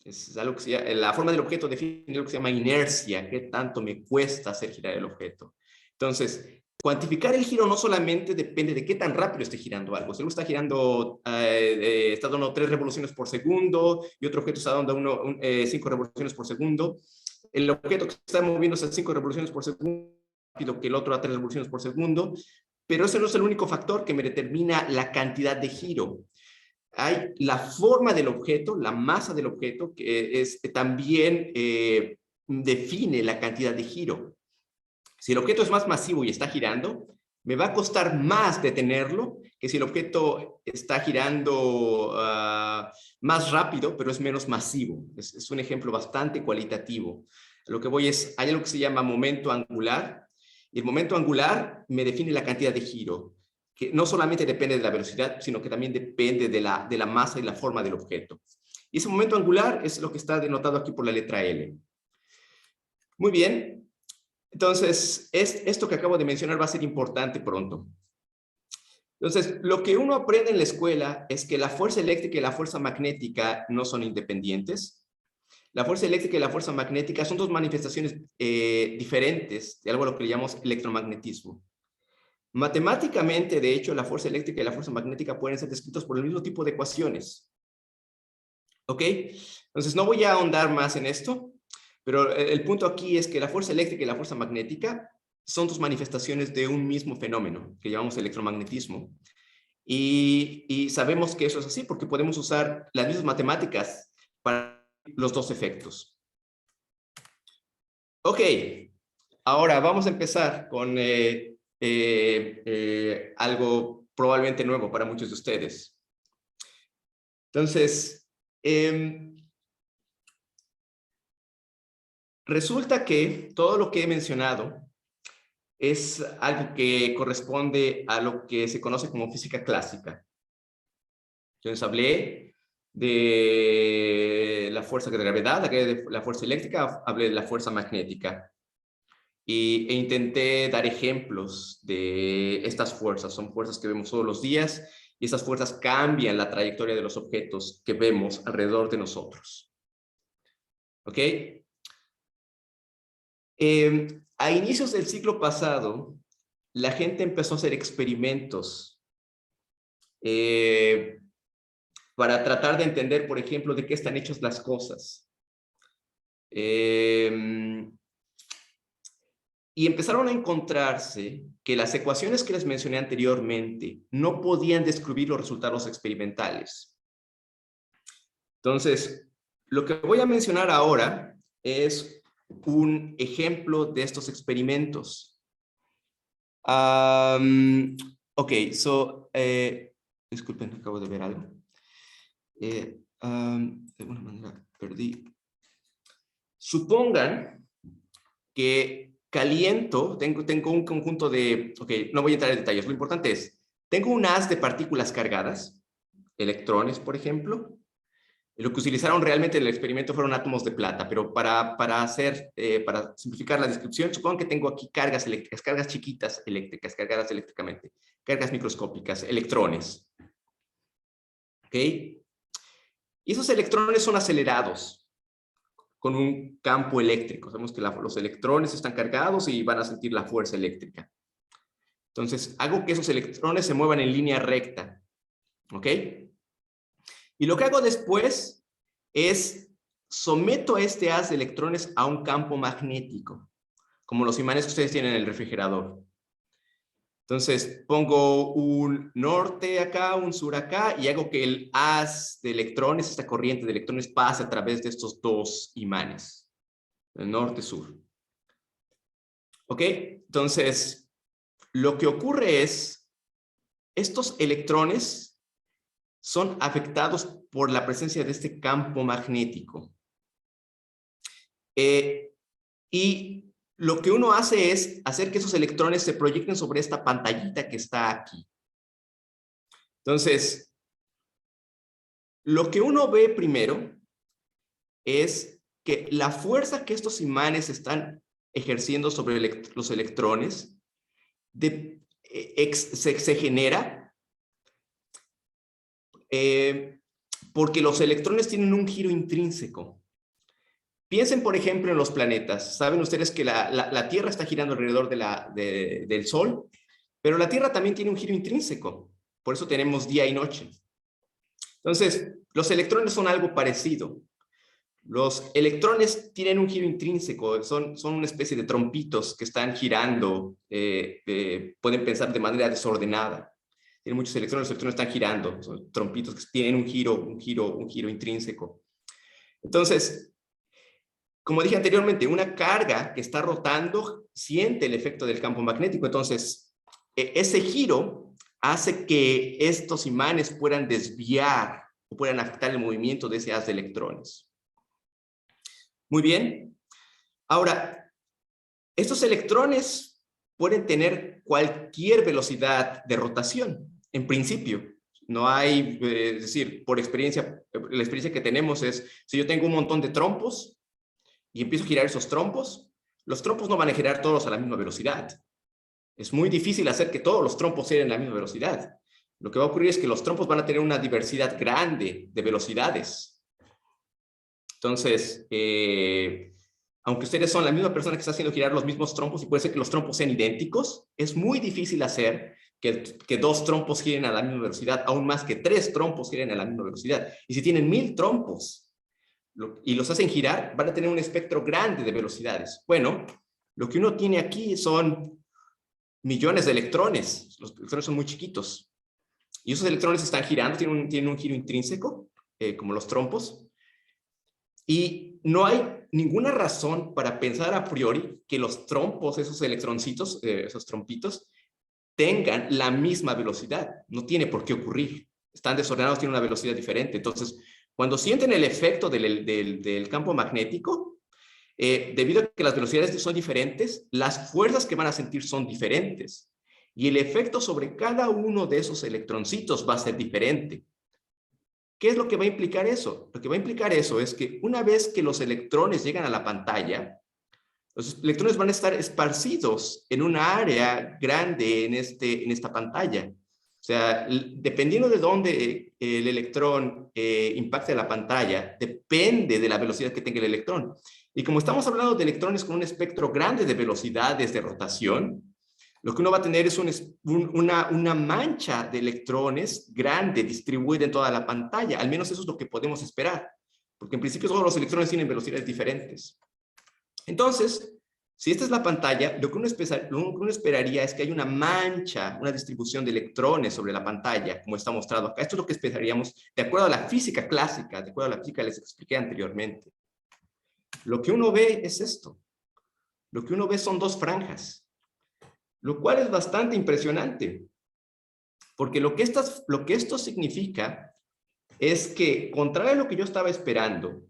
S2: Es algo que la forma del objeto define lo que se llama inercia, qué tanto me cuesta hacer girar el objeto. Entonces, cuantificar el giro no solamente depende de qué tan rápido esté girando algo. Si algo está girando, está dando 3 revoluciones por segundo y otro objeto está dando 5 revoluciones por segundo, el objeto que está moviéndose a 5 revoluciones por segundo rápido que el otro a 3 revoluciones por segundo, pero ese no es el único factor que me determina la cantidad de giro. Hay la forma del objeto, la masa del objeto, que también define la cantidad de giro. Si el objeto es más masivo y está girando, me va a costar más detenerlo que si el objeto está girando más rápido, pero es menos masivo. Es un ejemplo bastante cualitativo. Lo que voy es, hay algo que se llama momento angular, y el momento angular me define la cantidad de giro, que no solamente depende de la velocidad, sino que también depende de la masa y la forma del objeto. Y ese momento angular es lo que está denotado aquí por la letra L. Muy bien. Entonces, esto que acabo de mencionar va a ser importante pronto. Entonces, lo que uno aprende en la escuela es que la fuerza eléctrica y la fuerza magnética no son independientes. La fuerza eléctrica y la fuerza magnética son dos manifestaciones diferentes de algo a lo que le llamamos electromagnetismo. Matemáticamente, de hecho, la fuerza eléctrica y la fuerza magnética pueden ser descritos por el mismo tipo de ecuaciones. ¿Ok? Entonces, no voy a ahondar más en esto, pero el punto aquí es que la fuerza eléctrica y la fuerza magnética son dos manifestaciones de un mismo fenómeno que llamamos electromagnetismo. Y sabemos que eso es así porque podemos usar las mismas matemáticas para los dos efectos. Ok, ahora vamos a empezar con algo probablemente nuevo para muchos de ustedes. Entonces, resulta que todo lo que he mencionado es algo que corresponde a lo que se conoce como física clásica. Entonces hablé de la fuerza de gravedad, hablé de la fuerza eléctrica, hablé de la fuerza magnética. E intenté dar ejemplos de estas fuerzas. Son fuerzas que vemos todos los días y esas fuerzas cambian la trayectoria de los objetos que vemos alrededor de nosotros. ¿Ok? A inicios del siglo pasado, la gente empezó a hacer experimentos para tratar de entender, por ejemplo, de qué están hechas las cosas. Y empezaron a encontrarse que las ecuaciones que les mencioné anteriormente no podían describir los resultados experimentales. Entonces, lo que voy a mencionar ahora es un ejemplo de estos experimentos. Ok, disculpen, acabo de ver algo. De alguna manera perdí. Supongan que caliento, tengo un conjunto de, ok, no voy a entrar en detalles, lo importante es, tengo un haz de partículas cargadas, electrones, por ejemplo. Lo que utilizaron realmente en el experimento fueron átomos de plata, pero para simplificar la descripción, supongo que tengo aquí cargas eléctricas, cargas chiquitas eléctricas, cargadas eléctricamente, cargas microscópicas, electrones. ¿Ok? Y esos electrones son acelerados con un campo eléctrico. Sabemos que los electrones están cargados y van a sentir la fuerza eléctrica. Entonces, hago que esos electrones se muevan en línea recta. ¿Ok? Y lo que hago después es someto a este haz de electrones a un campo magnético, como los imanes que ustedes tienen en el refrigerador. Entonces, pongo un norte acá, un sur acá, y hago que el haz de electrones, esta corriente de electrones, pase a través de estos dos imanes, el norte-sur. ¿Ok? Entonces, lo que ocurre es, estos electrones son afectados por la presencia de este campo magnético. Y lo que uno hace es hacer que esos electrones se proyecten sobre esta pantallita que está aquí. Entonces, lo que uno ve primero es que la fuerza que estos imanes están ejerciendo sobre los electrones se genera porque los electrones tienen un giro intrínseco. Piensen, por ejemplo, en los planetas. Saben ustedes que la Tierra está girando alrededor del Sol, pero la Tierra también tiene un giro intrínseco. Por eso tenemos día y noche. Entonces, los electrones son algo parecido. Los electrones tienen un giro intrínseco, son una especie de trompitos que están girando, pueden pensar de manera desordenada. Tienen muchos electrones, los electrones están girando, son trompitos que tienen un giro intrínseco. Entonces, como dije anteriormente, una carga que está rotando siente el efecto del campo magnético. Entonces, ese giro hace que estos imanes puedan desviar o puedan afectar el movimiento de ese haz de electrones. Muy bien. Ahora, estos electrones pueden tener cualquier velocidad de rotación, en principio. No hay, es decir, por experiencia, la experiencia que tenemos es, si yo tengo un montón de trompos y empiezo a girar esos trompos, los trompos no van a girar todos a la misma velocidad. Es muy difícil hacer que todos los trompos giren a la misma velocidad. Lo que va a ocurrir es que los trompos van a tener una diversidad grande de velocidades. Entonces, aunque ustedes son la misma persona que está haciendo girar los mismos trompos y puede ser que los trompos sean idénticos, es muy difícil hacer que dos trompos giren a la misma velocidad, aún más que 3 trompos giren a la misma velocidad. Y si tienen 1000 trompos y los hacen girar, van a tener un espectro grande de velocidades. Bueno, lo que uno tiene aquí son millones de electrones. Los electrones son muy chiquitos. Y esos electrones están girando, tienen un giro intrínseco, como los trompos. Y no hay ninguna razón para pensar a priori que los trompos, esos electroncitos, esos trompitos, tengan la misma velocidad. No tiene por qué ocurrir. Están desordenados, tienen una velocidad diferente. Entonces, cuando sienten el efecto del campo magnético, debido a que las velocidades son diferentes, las fuerzas que van a sentir son diferentes. Y el efecto sobre cada uno de esos electroncitos va a ser diferente. ¿Qué es lo que va a implicar eso? Lo que va a implicar eso es que una vez que los electrones llegan a la pantalla, los electrones van a estar esparcidos en una área grande en esta pantalla. O sea, dependiendo de dónde el electrón impacte la pantalla, depende de la velocidad que tenga el electrón. Y como estamos hablando de electrones con un espectro grande de velocidades de rotación, lo que uno va a tener es una mancha de electrones grande distribuida en toda la pantalla. Al menos eso es lo que podemos esperar, porque en principio todos los electrones tienen velocidades diferentes. Entonces, si esta es la pantalla, lo que uno esperaría es que haya una mancha, una distribución de electrones sobre la pantalla, como está mostrado acá. Esto es lo que esperaríamos de acuerdo a la física clásica, de acuerdo a la física que les expliqué anteriormente. Lo que uno ve es esto. Lo que uno ve son 2 franjas. Lo cual es bastante impresionante, porque lo que esto significa es que, contrario a lo que yo estaba esperando,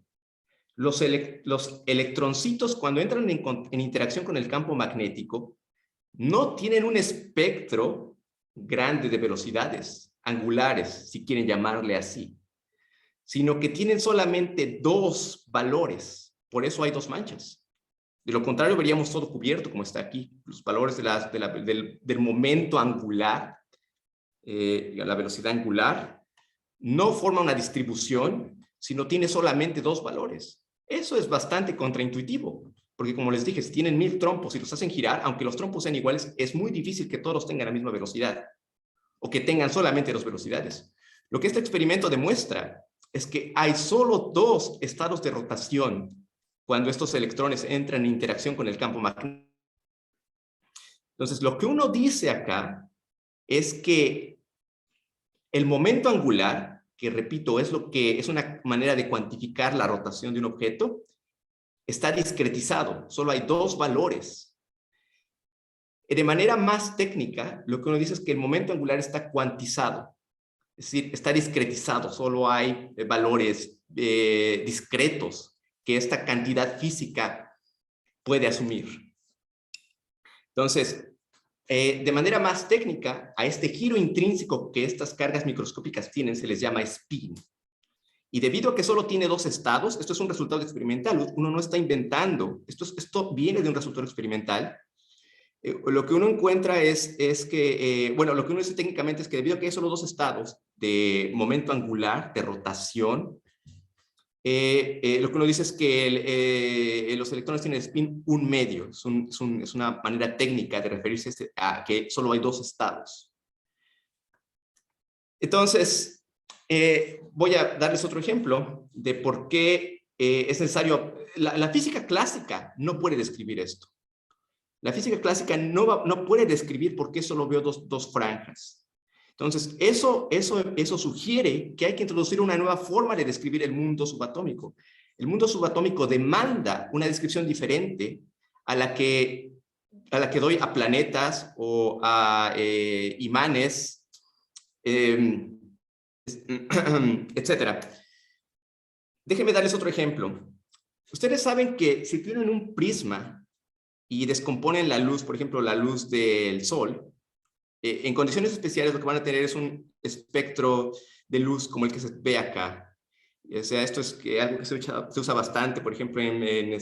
S2: los electroncitos cuando entran en interacción con el campo magnético no tienen un espectro grande de velocidades angulares, si quieren llamarle así, sino que tienen solamente 2 valores, por eso hay 2 manchas. De lo contrario, veríamos todo cubierto, como está aquí. Los valores del momento angular, la velocidad angular, no forma una distribución, sino tiene solamente 2 valores. Eso es bastante contraintuitivo, porque como les dije, si tienen 1000 trompos y los hacen girar, aunque los trompos sean iguales, es muy difícil que todos tengan la misma velocidad, o que tengan solamente 2 velocidades. Lo que este experimento demuestra es que hay solo 2 estados de rotación cuando estos electrones entran en interacción con el campo magnético. Entonces, lo que uno dice acá es que el momento angular, que repito, es una manera de cuantificar la rotación de un objeto, está discretizado, solo hay 2 valores. De manera más técnica, lo que uno dice es que el momento angular está cuantizado. Es decir, está discretizado, solo hay valores discretos que esta cantidad física puede asumir. Entonces, de manera más técnica, a este giro intrínseco que estas cargas microscópicas tienen se les llama spin. Y debido a que solo tiene dos estados, esto es un resultado experimental, uno no está inventando, esto viene de un resultado experimental. Lo que uno encuentra es que, bueno, lo que uno dice técnicamente es que debido a que hay solo dos estados de momento angular, de rotación, lo que uno dice es que los electrones tienen spin un medio, es una manera técnica de referirse a que solo hay dos estados. Entonces, voy a darles otro ejemplo de por qué es necesario. La física clásica no puede describir esto. La física clásica no puede describir por qué solo veo dos franjas. Entonces, eso sugiere que hay que introducir una nueva forma de describir el mundo subatómico. El mundo subatómico demanda una descripción diferente a la que doy a planetas o a imanes, etcétera. Déjenme darles otro ejemplo. Ustedes saben que si tienen un prisma y descomponen la luz, por ejemplo, la luz del sol, en condiciones especiales lo que van a tener es un espectro de luz como el que se ve acá. O sea, esto es algo que se usa bastante, por ejemplo, en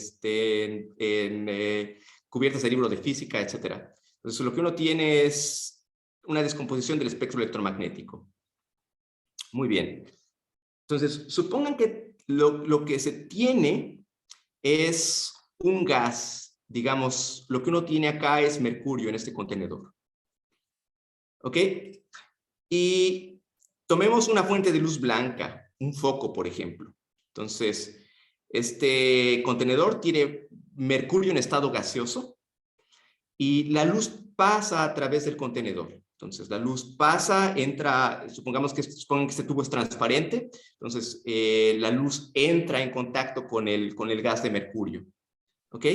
S2: cubiertas de libros de física, etcétera. Entonces, lo que uno tiene es una descomposición del espectro electromagnético. Muy bien. Entonces, supongan que lo que se tiene es un gas. Digamos, lo que uno tiene acá es mercurio en este contenedor. ¿Ok? Y tomemos una fuente de luz blanca, un foco, por ejemplo. Entonces, este contenedor tiene mercurio en estado gaseoso y la luz pasa a través del contenedor. Entonces, la luz pasa, entra, supongan que este tubo es transparente, entonces la luz entra en contacto con el gas de mercurio. ¿Ok?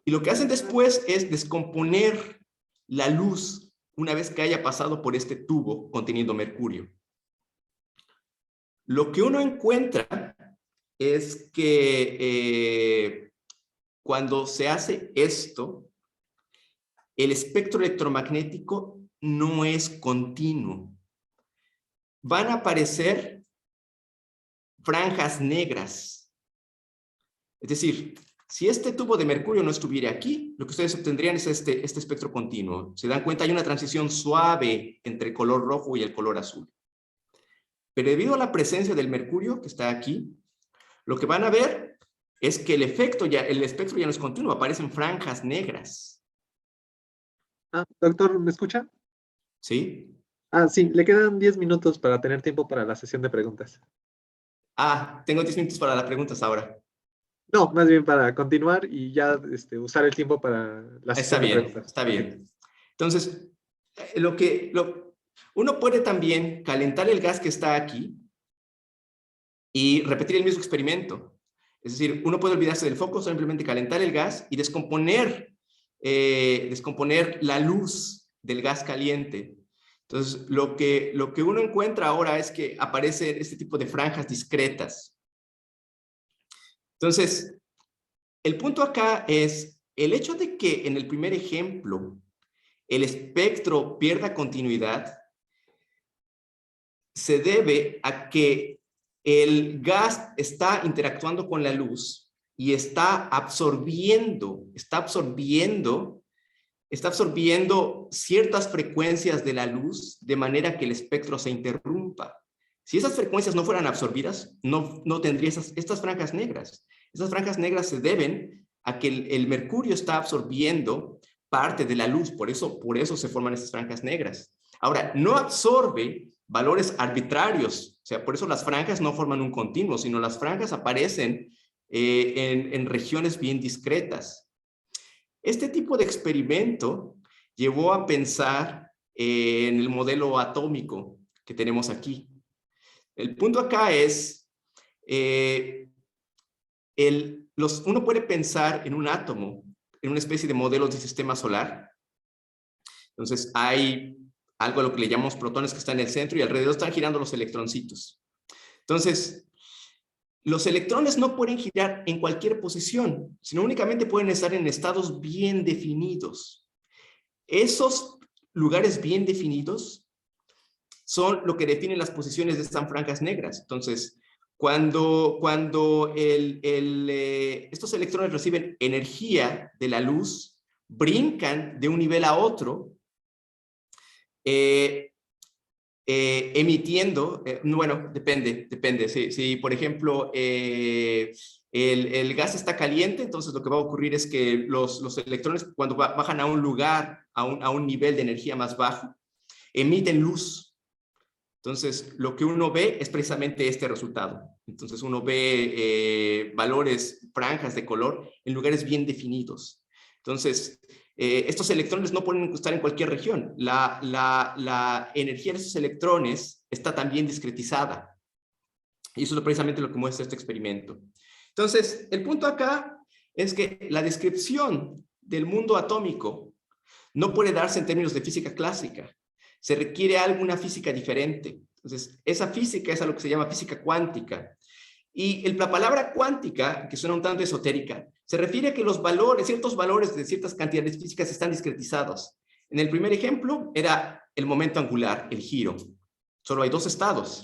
S2: Y lo que hacen después es descomponer la luz una vez que haya pasado por este tubo conteniendo mercurio. Lo que uno encuentra es que cuando se hace esto, el espectro electromagnético no es continuo. Van a aparecer franjas negras. Es decir, si este tubo de mercurio no estuviera aquí, lo que ustedes obtendrían es este espectro continuo. Se dan cuenta, hay una transición suave entre el color rojo y el color azul. Pero debido a la presencia del mercurio que está aquí, lo que van a ver es que el espectro ya no es continuo, aparecen franjas negras.
S1: Doctor, ¿me escucha?
S2: ¿Sí?
S1: Sí, le quedan 10 minutos para tener tiempo para la sesión de preguntas.
S2: Tengo 10 minutos para las preguntas ahora.
S1: No, más bien para continuar y ya usar el tiempo para la sesión de preguntas.
S2: Está bien. Entonces, uno puede también calentar el gas que está aquí y repetir el mismo experimento. Es decir, uno puede olvidarse del foco, simplemente calentar el gas y descomponer la luz del gas caliente. Entonces, lo que uno encuentra ahora es que aparecen este tipo de franjas discretas. Entonces, el punto acá es el hecho de que en el primer ejemplo el espectro pierda continuidad se debe a que el gas está interactuando con la luz y está absorbiendo ciertas frecuencias de la luz de manera que el espectro se interrumpa. Si esas frecuencias no fueran absorbidas, no tendría estas franjas negras. Esas franjas negras se deben a que el mercurio está absorbiendo parte de la luz, por eso se forman estas franjas negras. Ahora, no absorbe valores arbitrarios, o sea, por eso las franjas no forman un continuo, sino las franjas aparecen en regiones bien discretas. Este tipo de experimento llevó a pensar en el modelo atómico que tenemos aquí. El punto acá es, uno puede pensar en un átomo, en una especie de modelos de sistema solar. Entonces, hay algo a lo que le llamamos protones que están en el centro y alrededor están girando los electroncitos. Entonces, los electrones no pueden girar en cualquier posición, sino únicamente pueden estar en estados bien definidos. Esos lugares bien definidos son lo que definen las posiciones de estas franjas negras. Entonces, cuando estos electrones reciben energía de la luz, brincan de un nivel a otro, emitiendo, bueno, depende. Si por ejemplo, el gas está caliente, entonces lo que va a ocurrir es que los electrones, cuando bajan a un lugar, a un nivel de energía más bajo, emiten luz. Entonces, lo que uno ve es precisamente este resultado. Entonces, uno ve valores, franjas de color en lugares bien definidos. Entonces, estos electrones no pueden estar en cualquier región. La energía de esos electrones está también discretizada. Y eso es precisamente lo que muestra este experimento. Entonces, el punto acá es que la descripción del mundo atómico no puede darse en términos de física clásica. Se requiere alguna física diferente. Entonces, esa física es a lo que se llama física cuántica. Y la palabra cuántica, que suena un tanto esotérica, se refiere a que los valores, ciertos valores de ciertas cantidades físicas están discretizados. En el primer ejemplo era el momento angular, el giro. Solo hay dos estados.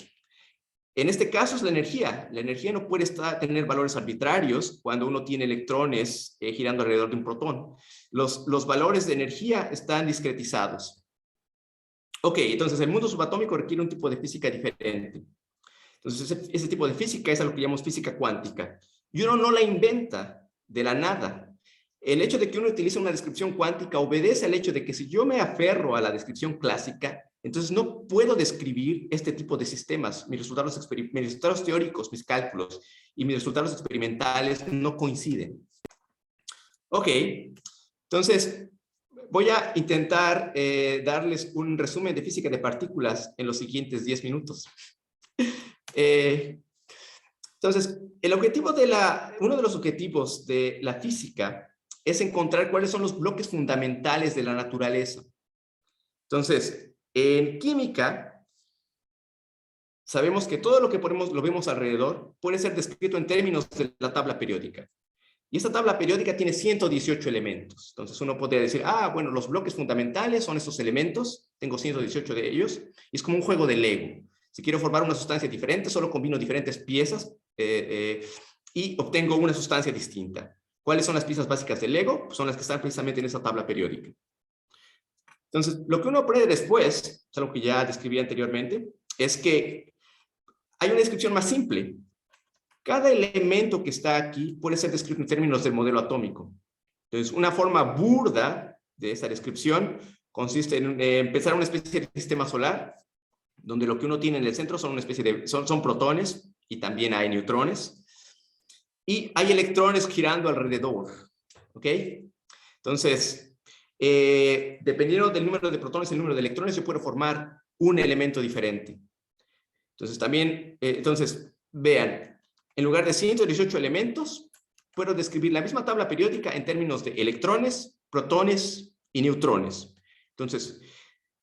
S2: En este caso es la energía. La energía no puede tener valores arbitrarios cuando uno tiene electrones girando alrededor de un protón. Los valores de energía están discretizados. Ok, entonces el mundo subatómico requiere un tipo de física diferente. Entonces ese tipo de física es a lo que llamamos física cuántica. Y uno no la inventa de la nada. El hecho de que uno utilice una descripción cuántica obedece al hecho de que si yo me aferro a la descripción clásica, entonces no puedo describir este tipo de sistemas. Mis resultados teóricos, mis cálculos y mis resultados experimentales no coinciden. Ok, entonces voy a intentar darles un resumen de física de partículas en los siguientes 10 minutos. Entonces, uno de los objetivos de la física es encontrar cuáles son los bloques fundamentales de la naturaleza. Entonces, en química, sabemos que todo lo que lo vemos alrededor puede ser descrito en términos de la tabla periódica. Y esta tabla periódica tiene 118 elementos. Entonces uno podría decir, bueno, los bloques fundamentales son estos elementos, tengo 118 de ellos, y es como un juego de Lego. Si quiero formar una sustancia diferente, solo combino diferentes piezas y obtengo una sustancia distinta. ¿Cuáles son las piezas básicas del Lego? Pues son las que están precisamente en esa tabla periódica. Entonces, lo que uno aprende después, es algo que ya describí anteriormente, es que hay una descripción más simple. Cada elemento que está aquí puede ser descrito en términos del modelo atómico. Entonces, una forma burda de esta descripción consiste en empezar una especie de sistema solar, donde lo que uno tiene en el centro son una especie de, son protones y también hay neutrones. Y hay electrones girando alrededor. ¿Ok? Entonces, dependiendo del número de protones y el número de electrones, yo puedo formar un elemento diferente. Entonces, también, vean, en lugar de 118 elementos, puedo describir la misma tabla periódica en términos de electrones, protones y neutrones. Entonces,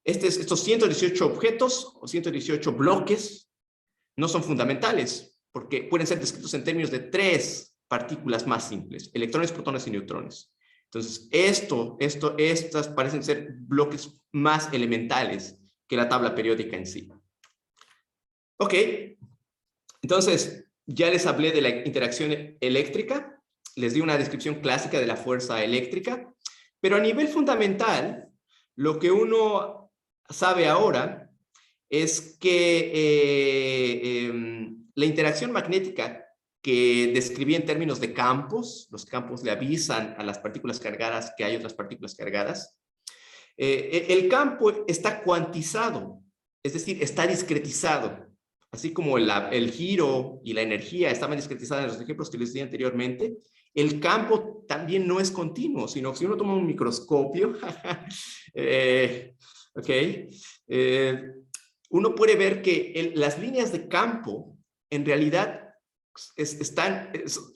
S2: estos 118 objetos o 118 bloques no son fundamentales, porque pueden ser descritos en términos de 3 partículas más simples, electrones, protones y neutrones. Entonces, estas parecen ser bloques más elementales que la tabla periódica en sí. Ok, entonces, ya les hablé de la interacción eléctrica, les di una descripción clásica de la fuerza eléctrica, pero a nivel fundamental, lo que uno sabe ahora es que la interacción magnética que describí en términos de campos, los campos le avisan a las partículas cargadas que hay otras partículas cargadas, el campo está cuantizado, es decir, está discretizado. Así como el giro y la energía estaban discretizadas en los ejemplos que les di anteriormente, el campo también no es continuo, sino que si uno toma un microscopio, uno puede ver que las líneas de campo, en realidad,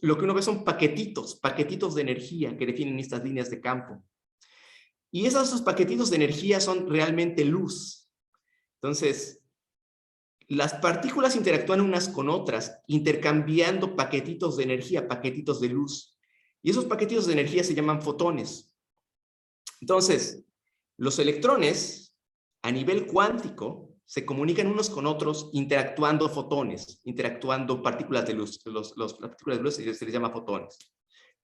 S2: lo que uno ve son paquetitos de energía que definen estas líneas de campo. Y esos paquetitos de energía son realmente luz. Entonces, las partículas interactúan unas con otras, intercambiando paquetitos de energía, paquetitos de luz. Y esos paquetitos de energía se llaman fotones. Entonces, los electrones, a nivel cuántico, se comunican unos con otros interactuando fotones, interactuando partículas de luz. Las partículas de luz se les llama fotones.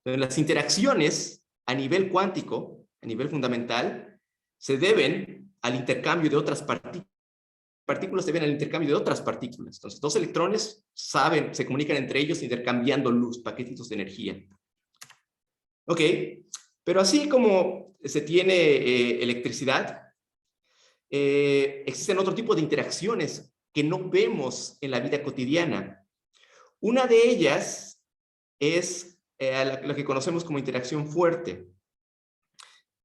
S2: Entonces, las interacciones a nivel cuántico, a nivel fundamental, se deben al intercambio de otras partículas, se deben al intercambio de otras partículas. Entonces, dos electrones se comunican entre ellos intercambiando luz, paquetitos de energía. Ok, pero así como se tiene electricidad, existen otro tipo de interacciones que no vemos en la vida cotidiana. Una de ellas es lo que conocemos como interacción fuerte.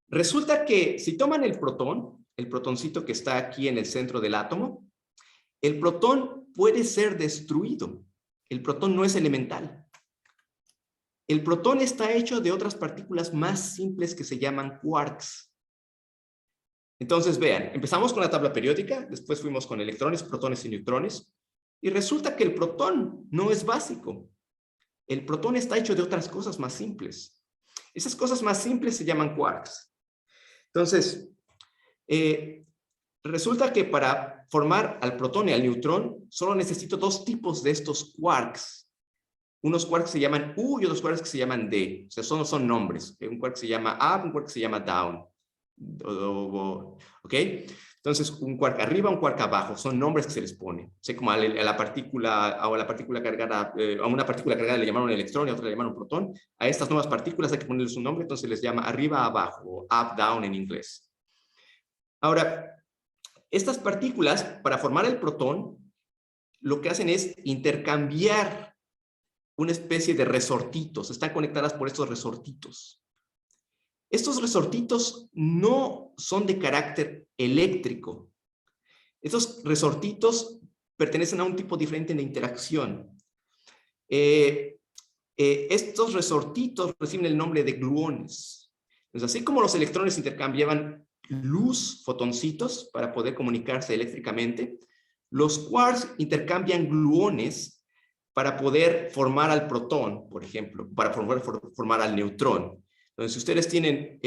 S2: Resulta que si toman el protoncito que está aquí en el centro del átomo, el protón puede ser destruido. El protón no es elemental. El protón está hecho de otras partículas más simples que se llaman quarks. Entonces, vean, empezamos con la tabla periódica, después fuimos con electrones, protones y neutrones, y resulta que el protón no es básico. El protón está hecho de otras cosas más simples. Esas cosas más simples se llaman quarks. Entonces, resulta que para formar al protón y al neutrón, solo necesito dos tipos de estos quarks. Unos quarks se llaman U y otros quarks que se llaman D. O sea, son nombres. Un quark se llama up, un quark se llama down. ¿Ok? Entonces, un quark arriba, un quark abajo. Son nombres que se les pone. O sea, como a la partícula cargada, a una partícula cargada le llamaron electrón y a otra le llamaron protón. A estas nuevas partículas hay que ponerles un nombre, entonces les llama arriba, abajo, o up, down en inglés. Ahora, estas partículas, para formar el protón, lo que hacen es intercambiar una especie de resortitos. Están conectadas por estos resortitos. Estos resortitos no son de carácter eléctrico. Estos resortitos pertenecen a un tipo diferente de interacción. Estos resortitos reciben el nombre de gluones. Entonces, así como los electrones intercambiaban luz, fotoncitos, para poder comunicarse eléctricamente, los quarks intercambian gluones para poder formar al protón, por ejemplo, para formar al neutrón. Entonces, si ustedes tienen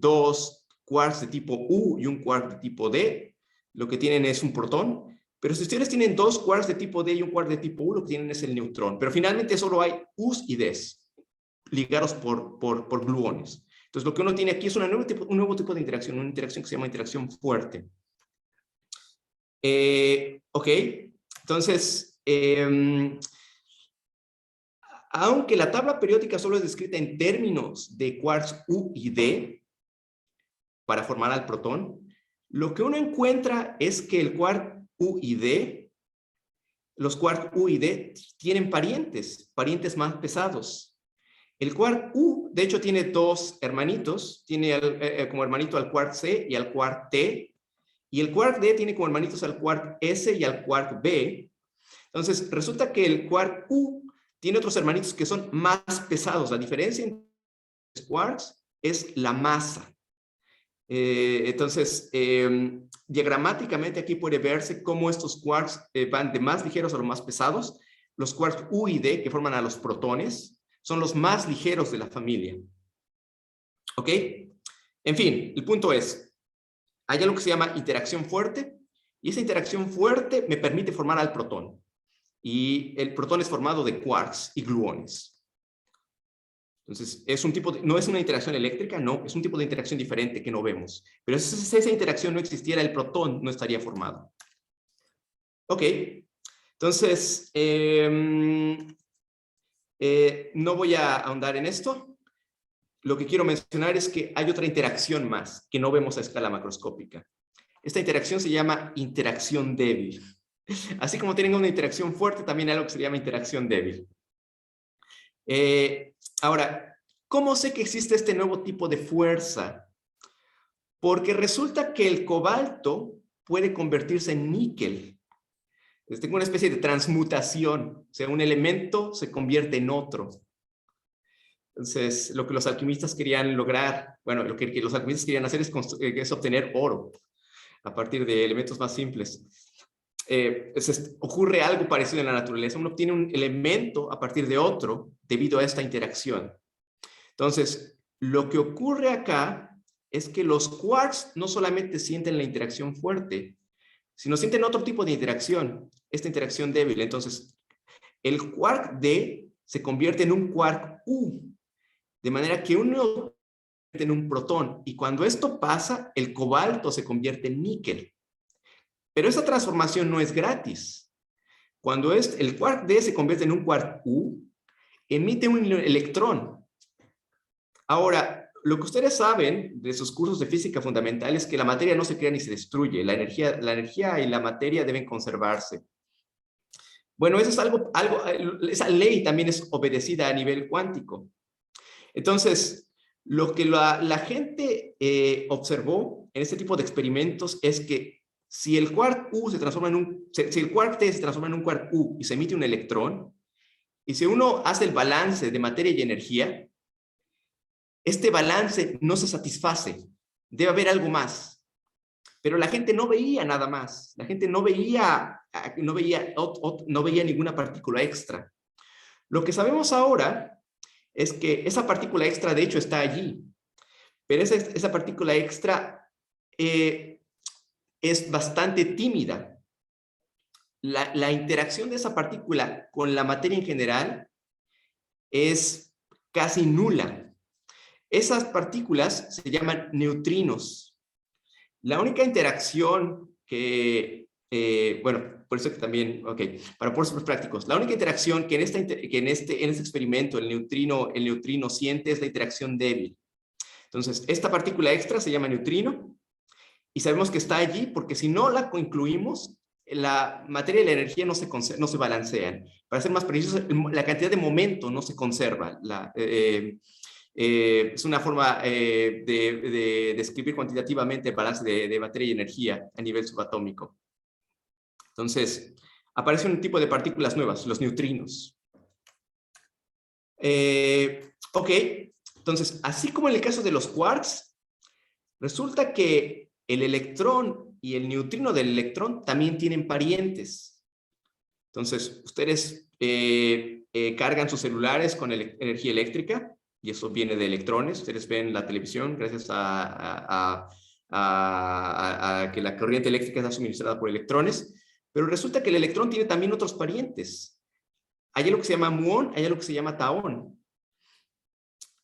S2: dos quarks de tipo U y un quark de tipo D, lo que tienen es un protón. Pero si ustedes tienen dos quarks de tipo D y un quark de tipo U, lo que tienen es el neutrón. Pero finalmente solo hay U's y D's ligados por gluones. Entonces, lo que uno tiene aquí es un nuevo tipo de interacción, una interacción que se llama interacción fuerte. Ok, entonces, aunque la tabla periódica solo es descrita en términos de quarks U y D para formar al protón, lo que uno encuentra es que el quark U y D, los quarks U y D tienen parientes más pesados. El quark U, de hecho, tiene dos hermanitos, tiene como hermanito al quark C y al quark T, y el quark D tiene como hermanitos al quark S y al quark B. Entonces, resulta que el quark U tiene otros hermanitos que son más pesados. La diferencia entre los quarks es la masa. Entonces, diagramáticamente aquí puede verse cómo estos quarks van de más ligeros a los más pesados. Los quarks U y D, que forman a los protones, son los más ligeros de la familia. ¿Ok? En fin, el punto es, hay algo que se llama interacción fuerte, y esa interacción fuerte me permite formar al protón. Y el protón es formado de quarks y gluones. Entonces, no es una interacción eléctrica, no, es un tipo de interacción diferente que no vemos. Pero si esa interacción no existiera, el protón no estaría formado. Ok, entonces, no voy a ahondar en esto. Lo que quiero mencionar es que hay otra interacción más que no vemos a escala macroscópica. Esta interacción se llama interacción débil. Así como tienen una interacción fuerte, también hay algo que se llama interacción débil. Ahora, ¿cómo sé que existe este nuevo tipo de fuerza? Porque resulta que el cobalto puede convertirse en níquel. Tengo una especie de transmutación. O sea, un elemento se convierte en otro. Entonces, lo que los alquimistas querían lograr, bueno, lo que los alquimistas querían hacer es obtener oro. a partir de elementos más simples. Ocurre algo parecido en la naturaleza. Uno obtiene un elemento a partir de otro debido a esta interacción. Entonces, lo que ocurre acá es que los quarks no solamente sienten la interacción fuerte, sino sienten otro tipo de interacción, esta interacción débil. Entonces, el quark D se convierte en un quark U, de manera que uno se convierte en un protón, y cuando esto pasa, el cobalto se convierte en níquel. Pero esa transformación no es gratis. Cuando el quark D se convierte en un quark U, emite un electrón. Ahora, lo que ustedes saben de sus cursos de física fundamental es que la materia no se crea ni se destruye. La energía y la materia deben conservarse. Bueno, eso es esa ley también es obedecida a nivel cuántico. Entonces, lo que la gente observó en este tipo de experimentos es que si el quark U se transforma si el quark T se transforma en un quark U y se emite un electrón, y si uno hace el balance de materia y energía, este balance no se satisface. Debe haber algo más. Pero la gente no veía nada más. La gente no veía ninguna partícula extra. Lo que sabemos ahora es que esa partícula extra, de hecho, está allí. Pero esa partícula extra es bastante tímida. La interacción de esa partícula con la materia en general es casi nula. Esas partículas se llaman neutrinos. La única interacción que, bueno, por eso que también, para propósitos prácticos, la única interacción que en este experimento el neutrino siente es la interacción débil. Entonces, esta partícula extra se llama neutrino y sabemos que está allí porque si no la incluimos, la materia y la energía no se balancean. Para ser más precisos, la cantidad de momento no se conserva. Es una forma de describir cuantitativamente el balance de materia y energía a nivel subatómico. Entonces, aparece un tipo de partículas nuevas, los neutrinos. Entonces, así como en el caso de los quarks, resulta que el electrón y el neutrino del electrón también tienen parientes. Entonces, ustedes cargan sus celulares con energía eléctrica, y eso viene de electrones. Ustedes ven la televisión gracias a que la corriente eléctrica está suministrada por electrones, pero resulta que el electrón tiene también otros parientes. Hay algo que se llama muón, hay algo que se llama taón.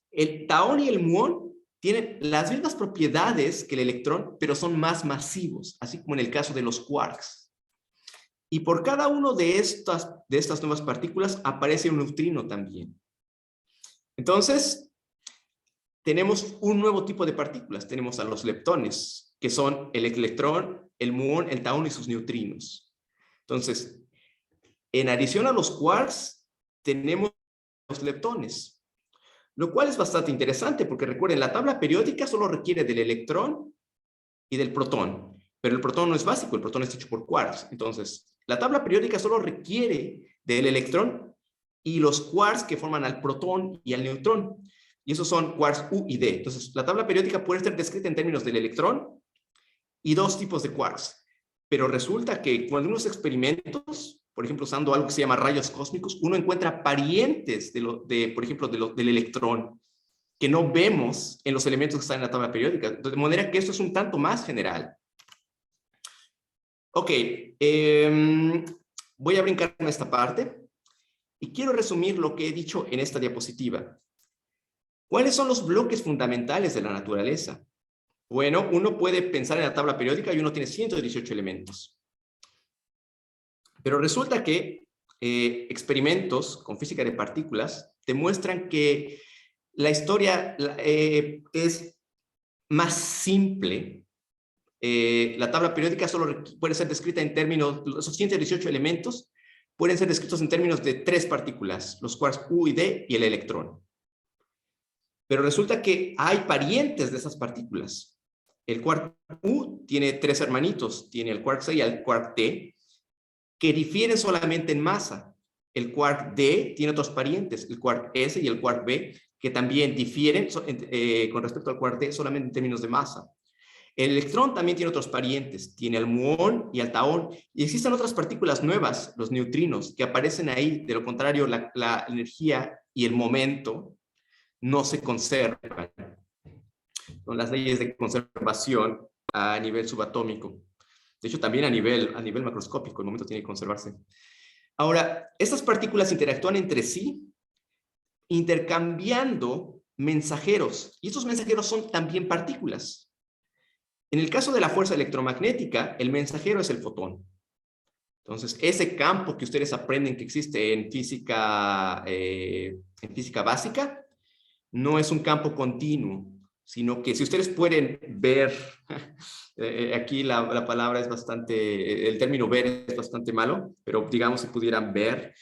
S2: El taón y el muón tienen las mismas propiedades que el electrón, pero son más masivos, así como en el caso de los quarks. Y por cada uno de estas nuevas partículas aparece un neutrino también. Entonces, tenemos un nuevo tipo de partículas. Tenemos a los leptones, que son el electrón, el muón, el taón y sus neutrinos. Entonces, en adición a los quarks, tenemos los leptones, lo cual es bastante interesante porque recuerden, la tabla periódica solo requiere del electrón y del protón, pero el protón no es básico, el protón está hecho por quarks. Entonces, la tabla periódica solo requiere del electrón y los quarks que forman al protón y al neutrón. Y esos son quarks U y D. Entonces, la tabla periódica puede ser descrita en términos del electrón y dos tipos de quarks. Pero resulta que cuando uno hace experimentos, por ejemplo, usando algo que se llama rayos cósmicos, uno encuentra parientes por ejemplo, del electrón que no vemos en los elementos que están en la tabla periódica. De manera que esto es un tanto más general. Voy a brincarme esta parte y quiero resumir lo que he dicho en esta diapositiva. ¿Cuáles son los bloques fundamentales de la naturaleza? Bueno, uno puede pensar en la tabla periódica y uno tiene 118 elementos. Pero resulta que experimentos con física de partículas demuestran que la historia es más simple. La tabla periódica solo puede ser descrita en términos, esos 118 elementos pueden ser descritos en términos de 3 partículas, los quarks U y D y el electrón. Pero resulta que hay parientes de esas partículas. El quark U tiene 3 hermanitos, tiene el quark C y el quark T, que difieren solamente en masa. El quark D tiene otros parientes, el quark S y el quark B, que también difieren con respecto al quark D solamente en términos de masa. El electrón también tiene otros parientes, tiene al muón y al taón, y existen otras partículas nuevas, los neutrinos, que aparecen ahí. De lo contrario, la energía y el momento no se conservan. Son las leyes de conservación a nivel subatómico. De hecho, también a nivel macroscópico, el momento tiene que conservarse. Ahora, estas partículas interactúan entre sí, intercambiando mensajeros, y estos mensajeros son también partículas. En el caso de la fuerza electromagnética, el mensajero es el fotón. Entonces, ese campo que ustedes aprenden que existe en física básica, no es un campo continuo, sino que si ustedes pueden ver, aquí la palabra es bastante, el término ver es bastante malo, pero digamos si pudieran ver,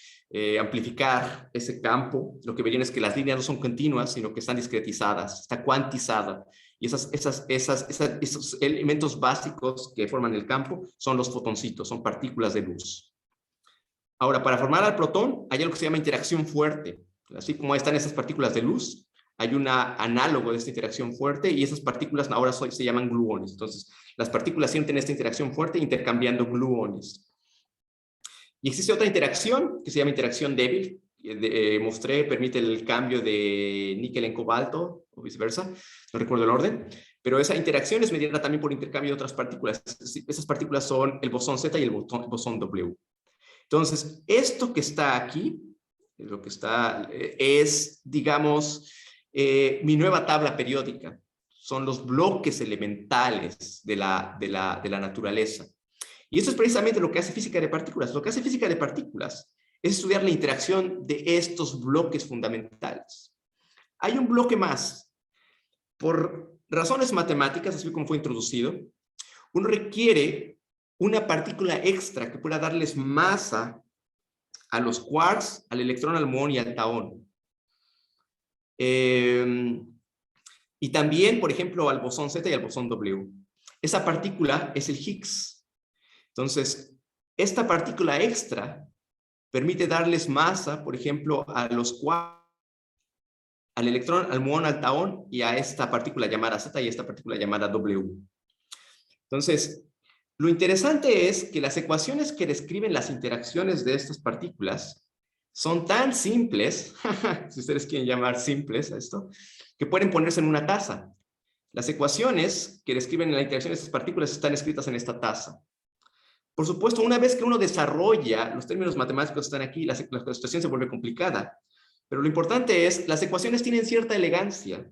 S2: amplificar ese campo, lo que verían es que las líneas no son continuas, sino que están discretizadas, está cuantizada. Y esos elementos básicos que forman el campo son los fotoncitos, son partículas de luz. Ahora, para formar al protón hay algo que se llama interacción fuerte. Así como están esas partículas de luz, hay un análogo de esta interacción fuerte y esas partículas ahora se llaman gluones. Entonces, las partículas sienten esta interacción fuerte intercambiando gluones. Y existe otra interacción que se llama interacción débil. Mostré, permite el cambio de níquel en cobalto o viceversa, no recuerdo el orden, pero esa interacción es mediada también por intercambio de otras partículas. Esas partículas son el bosón Z y el bosón W. Entonces, esto que está aquí, lo que está, es, digamos, mi nueva tabla periódica. Son los bloques elementales de la naturaleza. Y eso es precisamente lo que hace física de partículas. Lo que hace física de partículas es estudiar la interacción de estos bloques fundamentales. Hay un bloque más. Por razones matemáticas, así como fue introducido, uno requiere una partícula extra que pueda darles masa a los quarks, al electrón, al muón y al taón. Y también, por ejemplo, al bosón Z y al bosón W. Esa partícula es el Higgs. Entonces, esta partícula extra permite darles masa, por ejemplo, a los quarks, al electrón, al muón, al taón y a esta partícula llamada Z y esta partícula llamada W. Entonces, lo interesante es que las ecuaciones que describen las interacciones de estas partículas son tan simples, si ustedes quieren llamar simples a esto, que pueden ponerse en una taza. Las ecuaciones que describen la interacción de estas partículas están escritas en esta taza. Por supuesto, una vez que uno desarrolla los términos matemáticos que están aquí, la situación se vuelve complicada. Pero lo importante es, las ecuaciones tienen cierta elegancia.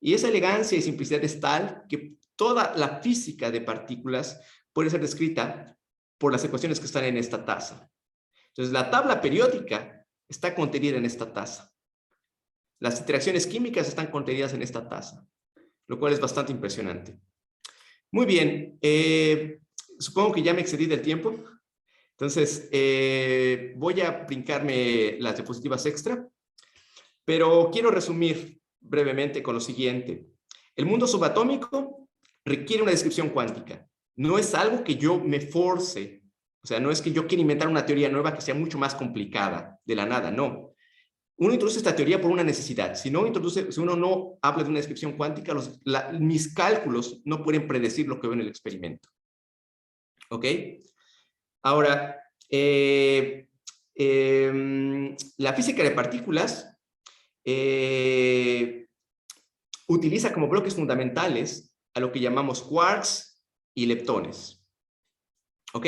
S2: Y esa elegancia y simplicidad es tal que toda la física de partículas puede ser descrita por las ecuaciones que están en esta taza. Entonces, la tabla periódica está contenida en esta taza. Las interacciones químicas están contenidas en esta taza, lo cual es bastante impresionante. Muy bien, supongo que ya me excedí del tiempo. Entonces, voy a brincarme las diapositivas extra, pero quiero resumir brevemente con lo siguiente. El mundo subatómico requiere una descripción cuántica. No es algo que yo me force, o sea, no es que yo quiera inventar una teoría nueva que sea mucho más complicada de la nada, no. Uno introduce esta teoría por una necesidad. Si uno no habla de una descripción cuántica, mis cálculos no pueden predecir lo que veo en el experimento. ¿Ok? Ahora, la física de partículas utiliza como bloques fundamentales a lo que llamamos quarks y leptones. ¿Ok?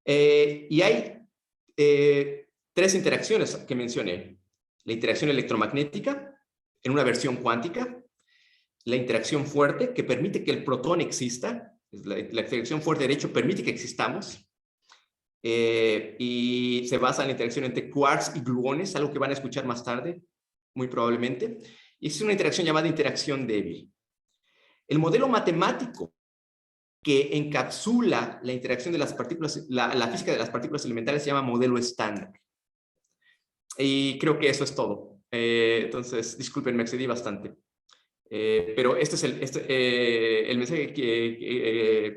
S2: Y hay 3 interacciones que mencioné. La interacción electromagnética en una versión cuántica, la interacción fuerte que permite que el protón exista, la interacción fuerte de hecho permite que existamos, y se basa en la interacción entre quarks y gluones, algo que van a escuchar más tarde, muy probablemente, y es una interacción llamada interacción débil. El modelo matemático que encapsula la interacción de las partículas, la física de las partículas elementales se llama modelo estándar. Y creo que eso es todo. Entonces, disculpen, me excedí bastante. Pero este es el mensaje que quiero